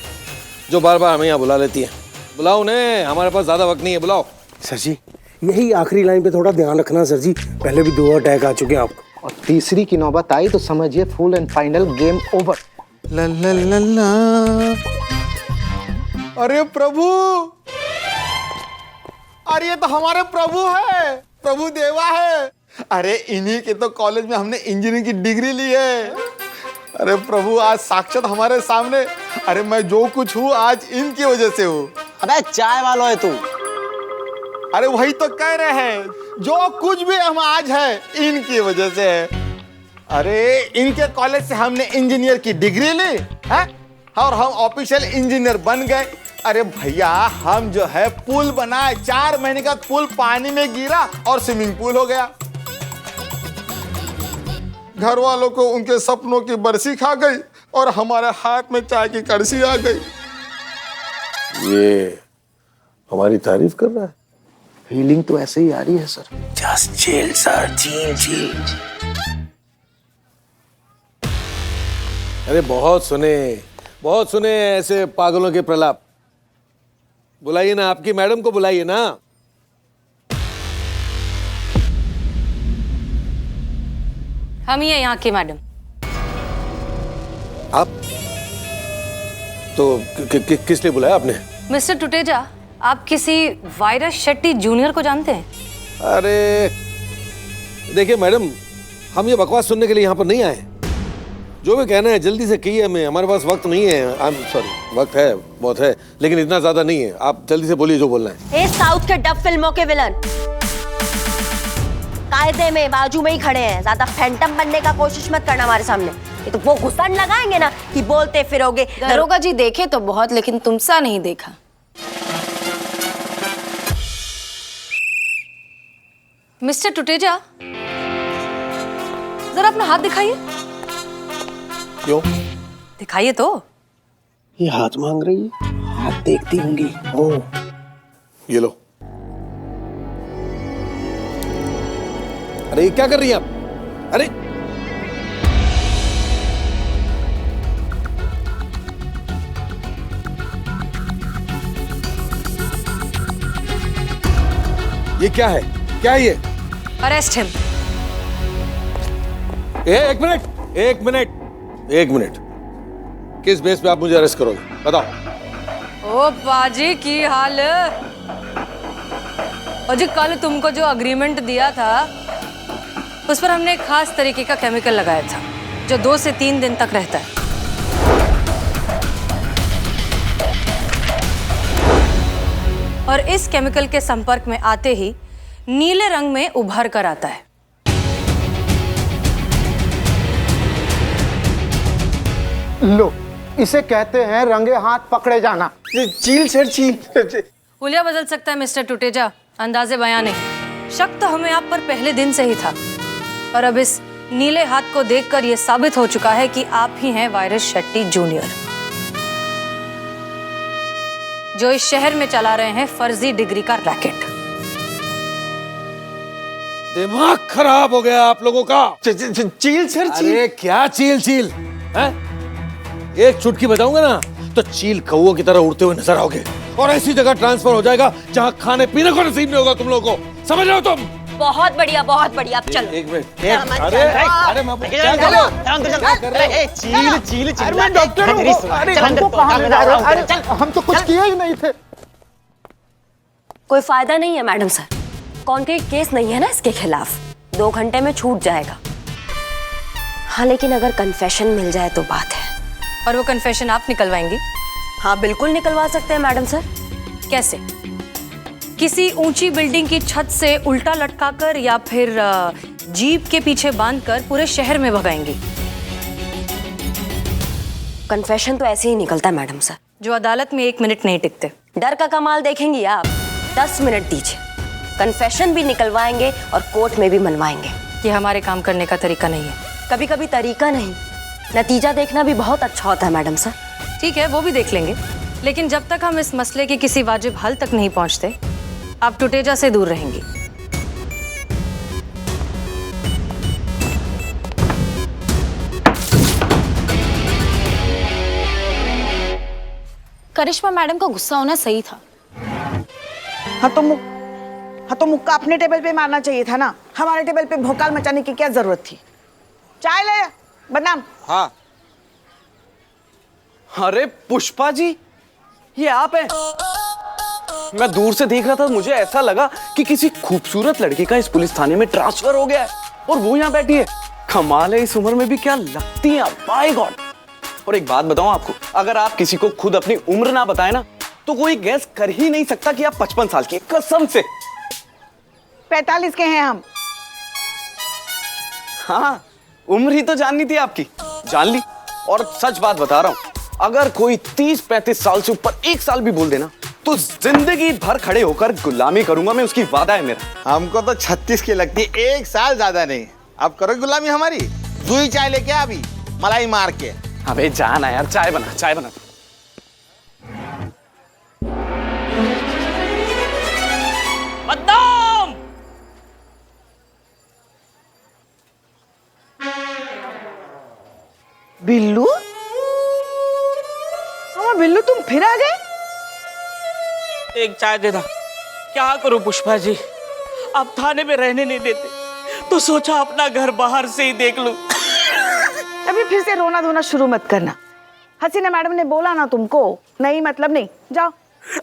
जो बार बार हमें यहाँ बुला लेती है। बुलाओ उन्हें, हमारे पास ज्यादा वक्त नहीं है, बुलाओ। सर जी, यही आखिरी लाइन पे थोड़ा ध्यान रखना सर जी, पहले भी 2 अटैक आ चुके हैं आपको। और तीसरी की नौबत आई तो समझिए full and final game over. ला ला ला ला। अरे प्रभु, अरे ये तो हमारे प्रभु है, प्रभु देवा है। अरे इन्हीं के तो कॉलेज में हमने इंजीनियरिंग की डिग्री ली है। अरे प्रभु, आज साक्षात हमारे सामने। अरे मैं जो कुछ हूँ आज इनकी वजह से हूँ। अबे चाय वाला है तू। अरे वही तो कह रहे हैं, जो कुछ भी हम आज है इनकी वजह से है। अरे इनके कॉलेज से हमने इंजीनियर की डिग्री ली है और हम ऑफिशियल इंजीनियर बन गए। अरे भैया, हम जो है पुल बनाए, 4 महीने का पुल पानी में गिरा और स्विमिंग पूल हो गया। घर वालों को उनके सपनों की बरसी खा गई और हमारे हाथ में चाय की कड़छी आ गई। ये हमारी तारीफ कर रहा है। फीलिंग तो ऐसे ही आ रही है sir. Just chill sir, chill chill. अरे बहुत सुने ऐसे पागलों के प्रलाप। बुलाइए ना, आपकी मैडम को बुलाइए ना। हम ही है यहाँ की मैडम। आप तो किस लिए बुलाया आपने? मिस्टर टुटेजा, आप किसी वायरस शेट्टी जूनियर को जानते हैं? अरे देखिए मैडम, हम ये बकवास सुनने के लिए यहाँ पर नहीं आए। जो भी कहना है जल्दी से कहिए हमें, हमारे पास वक्त नहीं है। आई एम सॉरी, वक्त है, बहुत है, लेकिन इतना ज्यादा नहीं है। आप जल्दी से बोलिए जो बोलना है। ए साउथ के डब फिल्मों के विलन कायदे में बाजू में ही खड़े हैं। ज्यादा फैंटम बनने का कोशिश मत करना हमारे सामने। ये तो वो घुसन लगाएंगे ना कि बोलते फिरोगे। दरोगा जी देखे तो बहुत, लेकिन तुमसा नहीं देखा। मिस्टर टुटेजा, जरा अपना हाथ दिखाइए। क्यों? दिखाइए तो। ये हाथ मांग रही है, हाथ देखती होंगी। ओ, ये लो। अरे ये क्या कर रही हैं आप? अरे ये क्या है? क्या है ये? Arrest him. एक मिनट। किस बेस पे आप मुझे अरेस्ट करोगे? बताओ। ओ बाजी की हाल। और जी कल तुमको जो अग्रीमेंट दिया था उस पर हमने एक खास तरीके का केमिकल लगाया था जो 2 से 3 दिन तक रहता है। और इस केमिकल के संपर्क में आते ही नीले रंग में उभर कर आता है। लो, इसे कहते हैं रंगे हाथ पकड़े जाना। चील सर चील। हुलिया बदल सकता है मिस्टर टुटेजा, अंदाजे बयां नहीं। शक तो हमें आप पर पहले दिन से ही था और अब इस नीले हाथ को देखकर यह साबित हो चुका है कि आप ही हैं वायरस शेट्टी जूनियर, जो इस शहर में चला रहे हैं फर्जी डिग्री का रैकेट। दिमाग खराब हो गया आप लोगों का। चील सर चील। अरे क्या चील चील है? एक चुटकी बजाऊंगा ना तो चील कौओं की तरह उड़ते हुए नजर आओगे और ऐसी जगह ट्रांसफर हो जाएगा जहां खाने पीने को नसीब नहीं होगा तुम लोगों को। समझ रहे हो तुम? बहुत बढ़िया अब चलो। एक मिनट। अरे मैं क्या कर रहा हूं? चील चील चील। मैं डॉक्टर हूं। अरे हमको कहां ले जा रहे हो? अरे हम तो कुछ किए ही नहीं थे। कोई फायदा नहीं है मैडम सर, कॉन्क्रीट केस नहीं है ना इसके खिलाफ, 2 घंटे में छूट जाएगा। हाँ लेकिन अगर कन्फेशन मिल जाए तो बात है। और वो कन्फेशन आप निकलवाएंगी? हाँ बिल्कुल निकलवा सकते हैं मैडम सर। कैसे? किसी ऊंची बिल्डिंग की छत से उल्टा लटकाकर या फिर जीप के पीछे बांधकर पूरे शहर में भगाएंगी? कन्फेशन तो ऐसे ही निकलता है मैडम सर, जो अदालत में 1 मिनट नहीं टिकते। डर का कमाल देखेंगी आप। 10 मिनट दीजिए, कन्फेशन भी निकलवाएंगे और कोर्ट में भी मनवाएंगे। ये हमारे काम करने का तरीका नहीं है। कभी कभी तरीका नहीं, नतीजा देखना भी बहुत अच्छा होता है मैडम सर। ठीक है, वो भी देख लेंगे, लेकिन जब तक हम इस मसले के किसी वाजिब हल तक नहीं पहुंचते आप टुटेजा से दूर रहेंगी। करिश्मा मैडम का गुस्सा होना सही था। हाँ तो मुक्का अपने टेबल पे मारना चाहिए था ना, हमारे टेबल पे भोकाल मचाने की क्या जरूरत थी? चाय ले बदनाम। हाँ। अरे पुष्पा जी, ये आप हैं? मैं दूर से देख रहा था, मुझे ऐसा लगा कि किसी खूबसूरत लड़की का इस पुलिस थाने में ट्रांसफर हो गया है और वो यहाँ बैठी है। कमाल है, इस उम्र में भी क्या लगती हैं आप, बाय गॉड। और एक बात बताऊं आपको, अगर आप किसी को खुद अपनी उम्र ना बताए ना तो कोई गैस कर ही नहीं सकता कि आप 55 साल की, कसम से। 45 के हैं हम। हाँ, उम्र ही तो जाननी थी आपकी, जान ली। और सच बात बता रहा हूं, अगर कोई 30-35 साल से ऊपर 1 साल भी बोल देना तो जिंदगी भर खड़े होकर गुलामी करूंगा मैं, उसकी वादा है मेरा। हमको तो 36 की लगती है, 1 साल ज्यादा नहीं। अब करो गुलामी हमारी। दूई चाय लेके आ अभी, मलाई मार के। अबे जाना यार, चाय बना, चाय बना। बदनाम! बिल्लू, बिल्लू तुम फिर आ गए? एक चाय देना। क्या करूं पुष्पा जी, आप थाने में रहने नहीं देते तो सोचा अपना घर बाहर से ही देख लूं। अभी फिर से रोना धोना शुरू मत करना। हसीना मैडम ने बोला ना तुमको, नहीं मतलब नहीं, जाओ।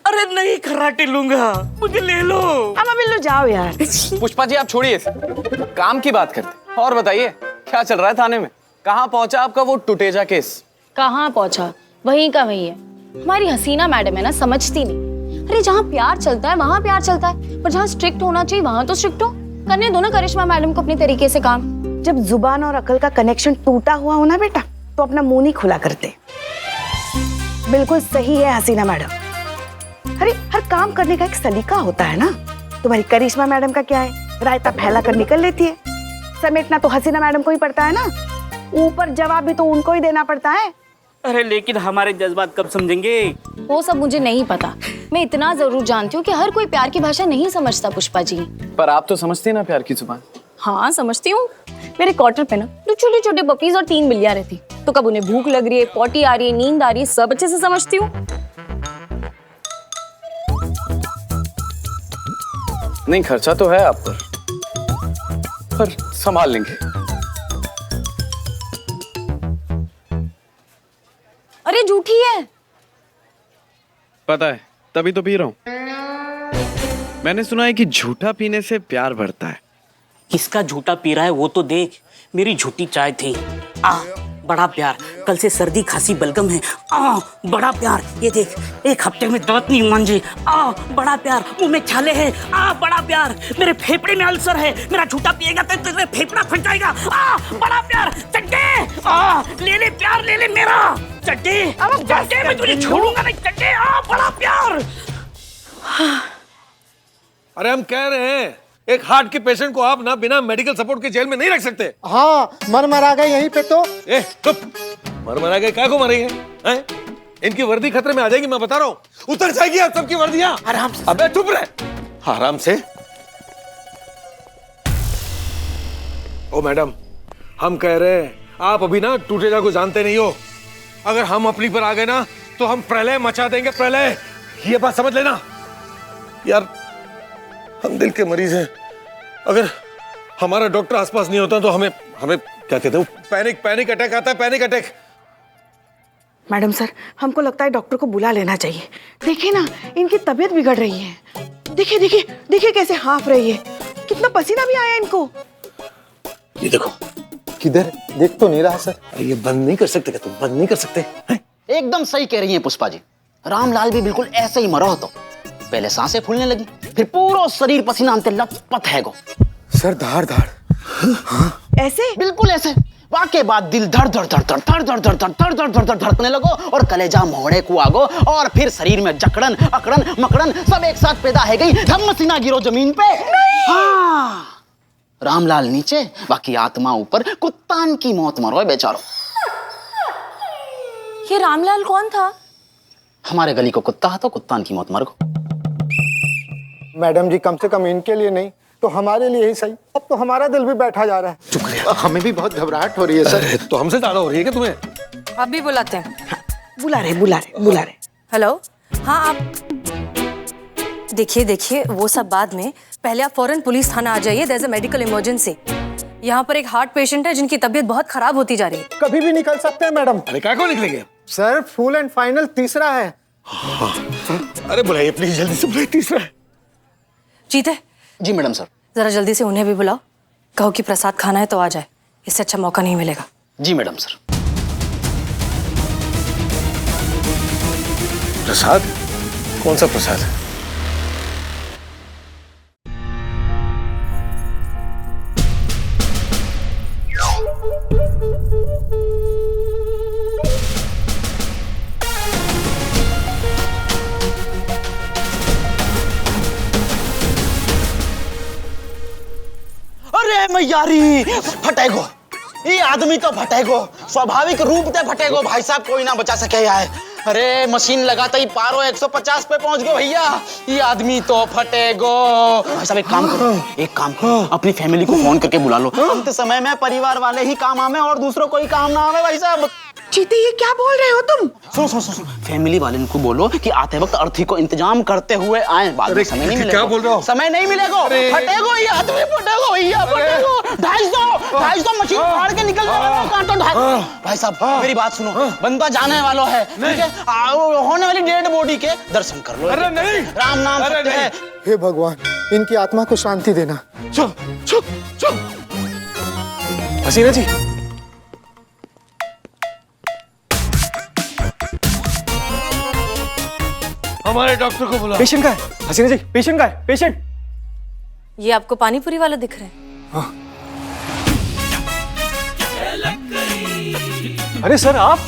अरे नहीं, खर्राटे लूंगा, मुझे ले लो। अम्मा बिल्लू जाओ यार। पुष्पा जी आप छोड़िए, काम की बात करते। और बताइए क्या चल रहा है थाने में? कहाँ पहुंचा आपका वो टुटेजा केस? कहाँ पहुंचा, वहीं का वहीं है। हमारी हसीना मैडम है ना, समझती नहीं। अरे जहाँ प्यार चलता है वहाँ प्यार चलता है, पर जहाँ स्ट्रिक्ट होना चाहिए वहाँ तो स्ट्रिक्ट हो। करने दो ना करिश्मा मैडम को अपने तरीके से काम। जब जुबान और अकल का कनेक्शन टूटा हुआ हो ना बेटा, तो अपना मुंह नहीं खुला करते। बिल्कुल सही है हसीना मैडम। अरे हर काम करने का एक सलीका होता है ना। तुम्हारी करिश्मा मैडम का क्या है, रायता फैला कर निकल लेती है। समेटना तो हसीना मैडम को ही पड़ता है ना, ऊपर जवाब भी तो उनको ही देना पड़ता है। अरे लेकिन हमारे जज्बात कब समझेंगे? वो सब मुझे नहीं पता। मैं इतना जरूर जानती हूँ कि हर कोई प्यार की भाषा नहीं समझता पुष्पा जी। पर आप तो समझती हैं ना प्यार की जुबान। हाँ समझती हूँ। मेरे क्वार्टर पे ना 2 छोटे छोटे पपीज और 3 बिल्लियां रहती, तो कब उन्हें भूख लग रही है, पॉटी आ रही है, नींद आ रही है, सब अच्छे से समझती हूँ। नहीं, खर्चा तो है आप पर संभाल लेंगे। अरे झूठी है। पता है, तभी तो पी रहा हूँ। मैंने सुना है कि झूठा पीने से प्यार बढ़ता है। किसका झूठा पी रहा है वो तो देख। मेरी झूठी चाय थी। बड़ा प्यार। कल से सर्दी खांसी बलगम है। बड़ा प्यार। ये देख, एक हफ्ते में दांत नहीं मांजे। बड़ा प्यार। मुंह में छाले हैं। बड़ा प्यार। मेरे फेफड़े में अल्सर है। मेरा झूठा पिएगा तो तेरे फेफड़ा फट जाएगा। बड़ा प्यार। चड्डे ले ले प्यार, ले ले मेरा चड्डे। चड्डे मैं तुझे छोड़ूंगा नहीं चड्डे। बड़ा प्यार। अरे हम कह रहे हैं एक हार्ट के पेशेंट को आप ना बिना मेडिकल सपोर्ट के जेल में नहीं रख सकते। हाँ, मर गए यहीं पे तो। मर गए, क्या को मरेंगे? हैं? इनकी वर्दी खतरे में आ जाएगी, मैं बता रहा हूँ। उतर जाएगी आप सबकी वर्दियां। आराम से। अबे चुप रहे। आराम से। ओ मैडम, हम कह रहे हैं आप अभी ना टूटेजा को जानते नहीं हो। अगर हम अपनी पर आ गए ना तो हम प्रलय मचा देंगे, प्रलय। ये बात समझ लेना यार। हम दिल के मरीज हैं। अगर हमारा डॉक्टर आसपास नहीं होता तो हमें क्या कहते हैं, पैनिक अटैक आता है, पैनिक अटैक। मैडम सर, हमको लगता है डॉक्टर को बुला लेना चाहिए। देखिए ना, इनकी तबीयत बिगड़ रही है। देखिए देखिए देखिए कैसे हाफ रही है। कितना पसीना भी आया इनको। ये देखो। किधर? देख तो नहीं रहा सर। ये बंद नहीं कर सकते क्या तुम? बंद नहीं कर सकते? एकदम सही कह रही है पुष्पा जी। रामलाल भी बिल्कुल ऐसे ही मरा तो पहले सांसें फूलने लगी, फिर पूरा शरीर पसीना अंते लथपथ है गो। सर धार ऐसे? बिल्कुल ऐसे। वाके बाद दिल धड़ धड़ धड़ धड़ धड़ धड़ धड़ धड़ धड़ धड़ धड़ धड़ धड़कने लगो और कलेजा मोहड़े को आगो और फिर शरीर में जकड़न अकड़न मकड़न सब एक साथ पैदा है गई। धम्म सीना गिरो जमीन पे। हाँ, रामलाल नीचे, बाकी आत्मा ऊपर। कुत्तान की मौत मरो बेचारो। ये रामलाल कौन था? हमारे गली को कुत्ता है तो कुत्तान की मौत मर गो। मैडम जी, कम से कम इनके लिए नहीं तो हमारे लिए ही सही। अब तो हमारा दिल भी बैठा जा रहा है। शुक्रिया। हमें भी बहुत घबराहट हो रही है सर। तो हमसे ज्यादा हो रही है क्या तुम्हें? आप भी बुलाते हैं? बुला रहे। हेलो। हाँ, आप देखिए वो सब बाद में। पहले आप फौरन पुलिस थाना आ जाइए। There is a medical emergency. यहाँ पर एक हार्ट पेशेंट है जिनकी तबीयत बहुत खराब होती जा रही है। कभी भी निकल सकते हैं मैडम। अरे क्या को निकलेंगे सर? फुल एंड फाइनल तीसरा है। अरे बुलाइए प्लीज, जल्दी से बुलाइए। तीसरा है। जीते जी मैडम सर। जरा जल्दी से उन्हें भी बुलाओ। कहो कि प्रसाद खाना है तो आ जाए। इससे अच्छा मौका नहीं मिलेगा। जी मैडम सर। प्रसाद? कौन सा प्रसाद? अरे मैयारी फटेगो। ये आदमी तो फटेगो, स्वाभाविक रूप से फटेगो। भाई साहब कोई ना बचा सके यार। अरे मशीन लगाता ही पारो 150 पे पहुंच गए भैया। ये आदमी तो फटेगो। भाई साहब एक काम करो, अपनी फैमिली को फोन करके बुला लो। अंत समय में परिवार वाले ही काम आवे और दूसरों कोई काम ना आवे। भाई साहब चीते, ये क्या बोल रहे हो तुम? सुनो फैमिली वाले को बोलो कि आते वक्त अर्थी को इंतजाम करते हुए आए। बाद में समय नहीं मिलेगा। क्या बोल रहे हो? समय नहीं मिलेगा। फटेगो ये आदमी, फटेगो भैया, फटेगो। 250 मशीन फाड़ के निकल जाएगा। भाई साहब मेरी बात सुनो, बंदा जाने वाला है, ठीक है? होने वाली डेड बॉडी के दर्शन कर लो। अरे नहीं, राम नाम सत्य है। हे भगवान, इनकी आत्मा को शांति देना। चुप। हसीना जी, हमारे डॉक्टर को बुलाओ। पेशेंट का है हसीना जी, पेशेंट का है। पेशेंट ये आपको पानीपुरी वाला दिख रहा है? हाँ। अरे सर आप,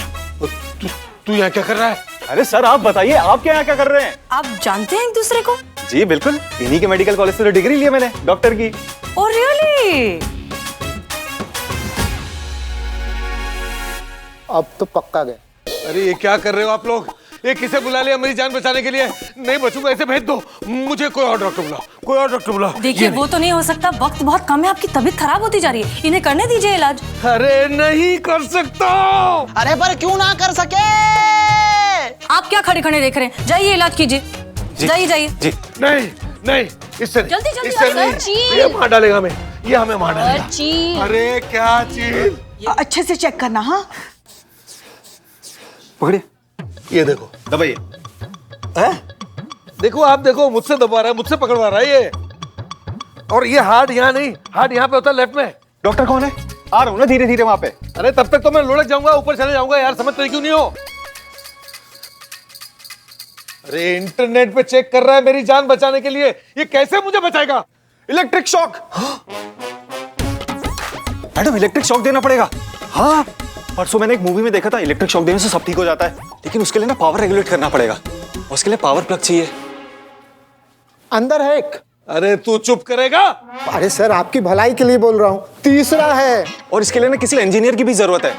तू यहाँ क्या कर रहा है? अरे सर आप बताइए, आप क्या यहाँ क्या कर रहे हैं? आप जानते हैं एक दूसरे को? जी बिल्कुल, इन्हीं के मेडिकल कॉलेज से तो डिग्री ली है मैंने डॉक्टर की। Oh really? अब तो पक्का गए। अरे ये क्या कर रहे हो आप लोग? ये किसे बुला लिया मेरी जान बचाने के लिए? नहीं बचूंगा, ऐसे भेज दो। मुझे कोई और डॉक्टर बुलाओ, कोई और डॉक्टर बुलाओ। देखिए वो तो नहीं हो सकता, वक्त बहुत कम है। आपकी तबीयत खराब होती जा रही है, इन्हें करने दीजिए इलाज। अरे नहीं कर सकता। अरे पर क्यों ना कर सके? आप क्या खड़े खड़े देख रहे हैं? जाइए इलाज कीजिए। जाइए। जी नहीं, इससे जल्दी इससे नहीं। ये मार डालेगा हमें, ये हमें मार डालेगा। अरे क्या चीज? अच्छे से चेक करना। हाँ पकड़िए, ये देखो, दबाइए। है? देखो आप देखो, मुझसे दबा रहा है, मुझसे पकड़वा रहा है ये। और ये हार्ट यहाँ नहीं, हार्ट यहाँ पे होता है लेफ्ट में। डॉक्टर कौन है? आ रहा हूँ ना धीरे धीरे वहां पे। अरे तब तक तो मैं लुढ़क जाऊंगा, ऊपर चले जाऊंगा यार, समझते क्यों नहीं हो? अरे इंटरनेट पे चेक कर रहा है मेरी जान बचाने के लिए, ये कैसे मुझे बचाएगा? Electric shock. Madam electric shock देना पड़ेगा। हाँ, परसों मैंने एक मूवी में देखा था, इलेक्ट्रिक शॉक देने से सब ठीक हो जाता है, लेकिन उसके लिए ना पावर रेगुलेट करना पड़ेगा, उसके लिए पावर प्लग चाहिए। अंदर है एक। अरे तू चुप करेगा? अरे सर आपकी भलाई के लिए बोल रहा हूँ, तीसरा है। और इसके लिए ना किसी इंजीनियर की भी जरूरत है।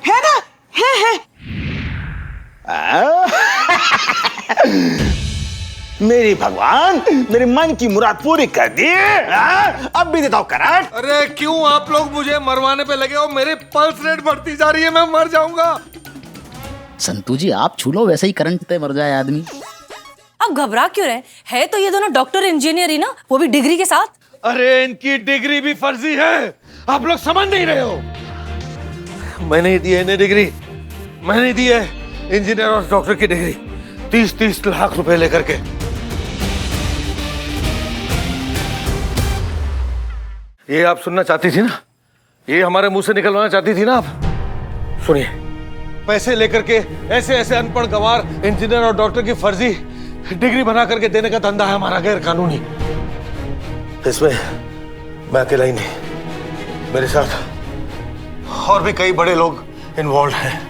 है ना? है। मेरी भगवान, मेरे मन की मुराद पूरी कर दी। अब भी देता हूं करंट। अरे क्यों आप लोग मुझे मरवाने पे लगे हो? मेरी पल्स रेट बढ़ती जा रही है, मैं मर जाऊंगा। संतू जी आप छू लो, वैसे ही करंट पे मर जाए आदमी। अब घबरा क्यों रहे है? तो ये दोनों डॉक्टर इंजीनियर ही ना, वो भी डिग्री के साथ। अरे इनकी डिग्री भी फर्जी है, आप लोग समझ नहीं रहे हो। मैंने ही दी है इन्हें डिग्री, मैंने दी है इंजीनियर और डॉक्टर की डिग्री, 30-30 लाख रुपए लेकर के। ये आप सुनना चाहती थी ना, ये हमारे मुंह से निकलवाना चाहती थी ना आप? सुनिए, पैसे लेकर के ऐसे ऐसे अनपढ़ गंवार इंजीनियर और डॉक्टर की फर्जी डिग्री बना करके देने का धंधा है हमारा, गैर कानूनी। इसमें मैं अकेला ही नहीं, मेरे साथ और भी कई बड़े लोग इन्वॉल्व हैं।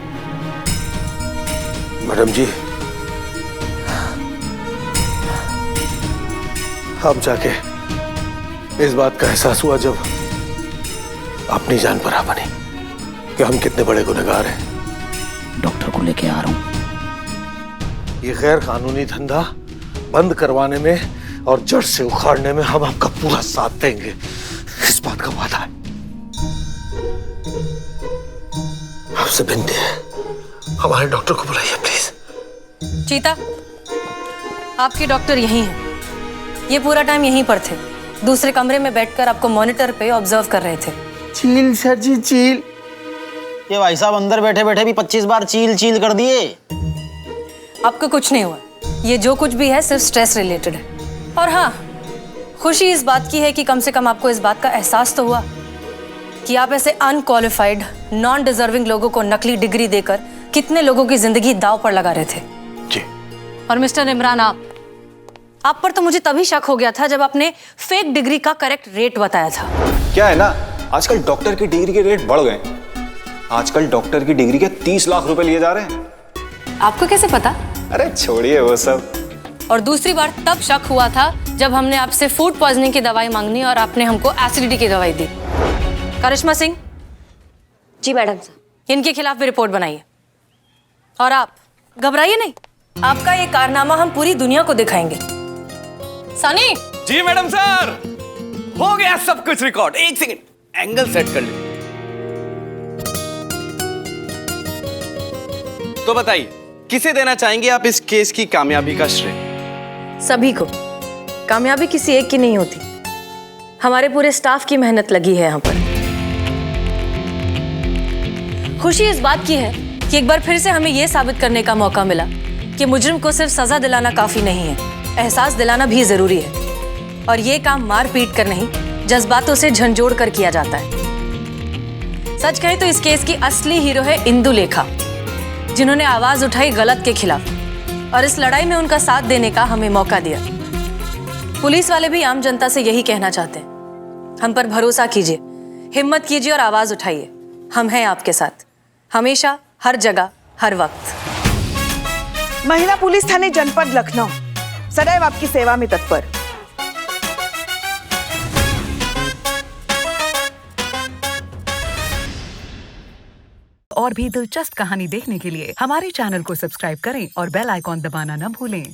मैडम जी, हम जाके इस बात का एहसास हुआ जब अपनी जान पर आ बनी कि हम कितने बड़े गुनहगार हैं। डॉक्टर को लेके आ रहा हूं। ये गैर कानूनी धंधा बंद करवाने में और जड़ से उखाड़ने में हम आपका पूरा साथ देंगे, इस बात का वादा है। आपसे विनती है, हमारे डॉक्टर को बुलाइए प्लीज। चीता, आपके डॉक्टर यहीं हैं। ये पूरा टाइम यहीं पर थे, दूसरे कमरे में बैठकर आपको मॉनिटर पे ऑब्जर्व कर रहे थे। चील सर जी चील। ये भाई साहब अंदर बैठे बैठे भी 25 बार चील चील कर दिए। आपको कुछ नहीं हुआ, ये जो कुछ भी है सिर्फ स्ट्रेस रिलेटेड है। और हाँ, खुशी इस बात की है कि कम से कम आपको इस बात का एहसास तो हुआ कि आप ऐसे अनक्वालिफाइड नॉन डिजर्विंग लोगों को नकली डिग्री देकर कितने लोगों की जिंदगी दांव पर लगा रहे थे। जी। और मिस्टर इमरान, आप पर तो मुझे तभी शक हो गया था जब आपने फेक डिग्री का करेक्ट रेट बताया था। क्या है ना, आजकल डॉक्टर की डिग्री के रेट बढ़ गए। आजकल डॉक्टर की डिग्री के 30 लाख रुपए लिए जा रहे हैं। आपको कैसे पता? अरे छोड़िए वो सब। और दूसरी बार तब शक हुआ था जब हमने आपसे फूड पॉइजनिंग की दवाई मांगनी और आपने हमको एसिडिटी की दवाई दी। करिश्मा सिंह। जी मैडम। इनके खिलाफ भी रिपोर्ट बनाइए। और आप घबराइए नहीं, आपका ये कारनामा हम पूरी दुनिया को दिखाएंगे। सनी। जी मैडम सर, हो गया सब कुछ रिकॉर्ड। एक सेकंड, एंगल सेट कर लीजिए। तो बताइए, किसे देना चाहेंगे आप इस केस की कामयाबी का श्रेय? सभी को। कामयाबी किसी एक की नहीं होती, हमारे पूरे स्टाफ की मेहनत लगी है यहाँ पर। खुशी इस बात की है कि एक बार फिर से हमें यह साबित करने का मौका मिला कि मुजरिम को सिर्फ सजा दिलाना काफी नहीं है, एहसास दिलाना भी जरूरी है। और ये काम मार पीट कर नहीं, जज्बातों से झंझोड़ कर किया जाता है। सच कहें तो इस केस की असली हीरो है इंदुलेखा, जिन्होंने आवाज उठाई गलत के खिलाफ और इस लड़ाई में उनका साथ देने का हमें मौका दिया। पुलिस वाले भी आम जनता से यही कहना चाहते हैं, हम पर भरोसा कीजिए, हिम्मत कीजिए और आवाज उठाइए। हम हैं आपके साथ, हमेशा, हर जगह, हर वक्त। महिला पुलिस थाने जनपद लखनऊ सदैव आपकी सेवा में तत्पर। और भी दिलचस्प कहानी देखने के लिए हमारे चैनल को सब्सक्राइब करें और बेल आइकॉन दबाना न भूलें।